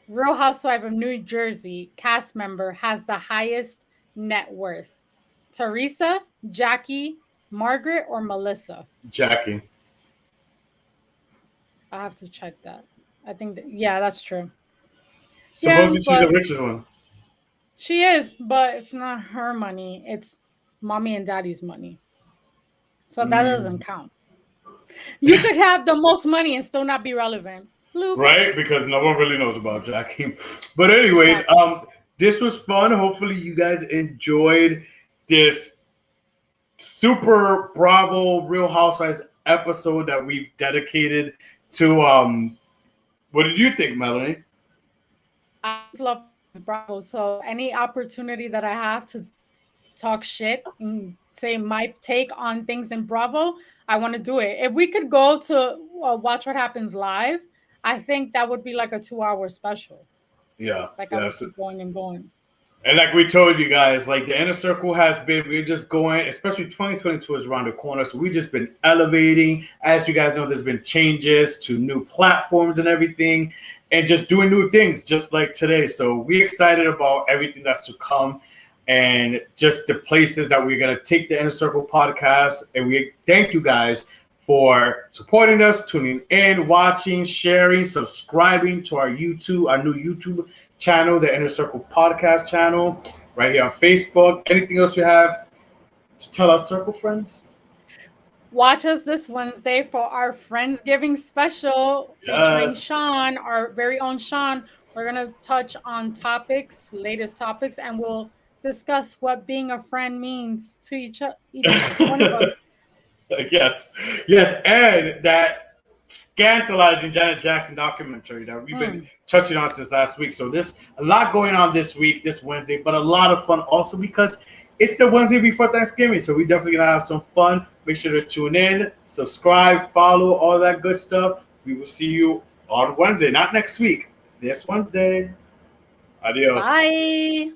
Real Housewife of New Jersey cast member has the highest net worth? Teresa, Jackie, Margaret, or Melissa? Jackie. I have to check that. I think yeah, that's true. Supposedly she's the richest one. She is, but it's not her money. It's mommy and daddy's money. So that doesn't count. You could have the most money and still not be relevant. Bloop. Right? Because no one really knows about Jackie. But anyways, this was fun. Hopefully you guys enjoyed this super Bravo Real Housewives episode that we've dedicated to what did you think, Melanie? I just love Bravo. So any opportunity that I have to talk shit and say my take on things in Bravo, I want to do it. If we could go to Watch What Happens Live, I think that would be like a 2-hour special. Yeah. Like I would keep going and going. And like we told you guys, like the inner circle has been, we're just going, especially 2022 is around the corner. So we've just been elevating. As you guys know, there's been changes to new platforms and everything and just doing new things just like today. So we're excited about everything that's to come and just the places that we're going to take the Inner Circle podcast. And we thank you guys for supporting us, tuning in, watching, sharing, subscribing to our new YouTube channel, the Inner Circle podcast channel, right here on Facebook. Anything else you have to tell our circle friends? Watch us this Wednesday for our Friendsgiving special featuring Sean, our very own Sean. We're going to touch on latest topics, and we'll discuss what being a friend means to each one of us. Yes, and that scandalizing Janet Jackson documentary that we've been touching on since last week. So there's a lot going on this week, this Wednesday, but a lot of fun also because it's the Wednesday before Thanksgiving. So we're definitely going to have some fun. Make sure to tune in, subscribe, follow, all that good stuff. We will see you on Wednesday, not next week, this Wednesday. Adios. Bye.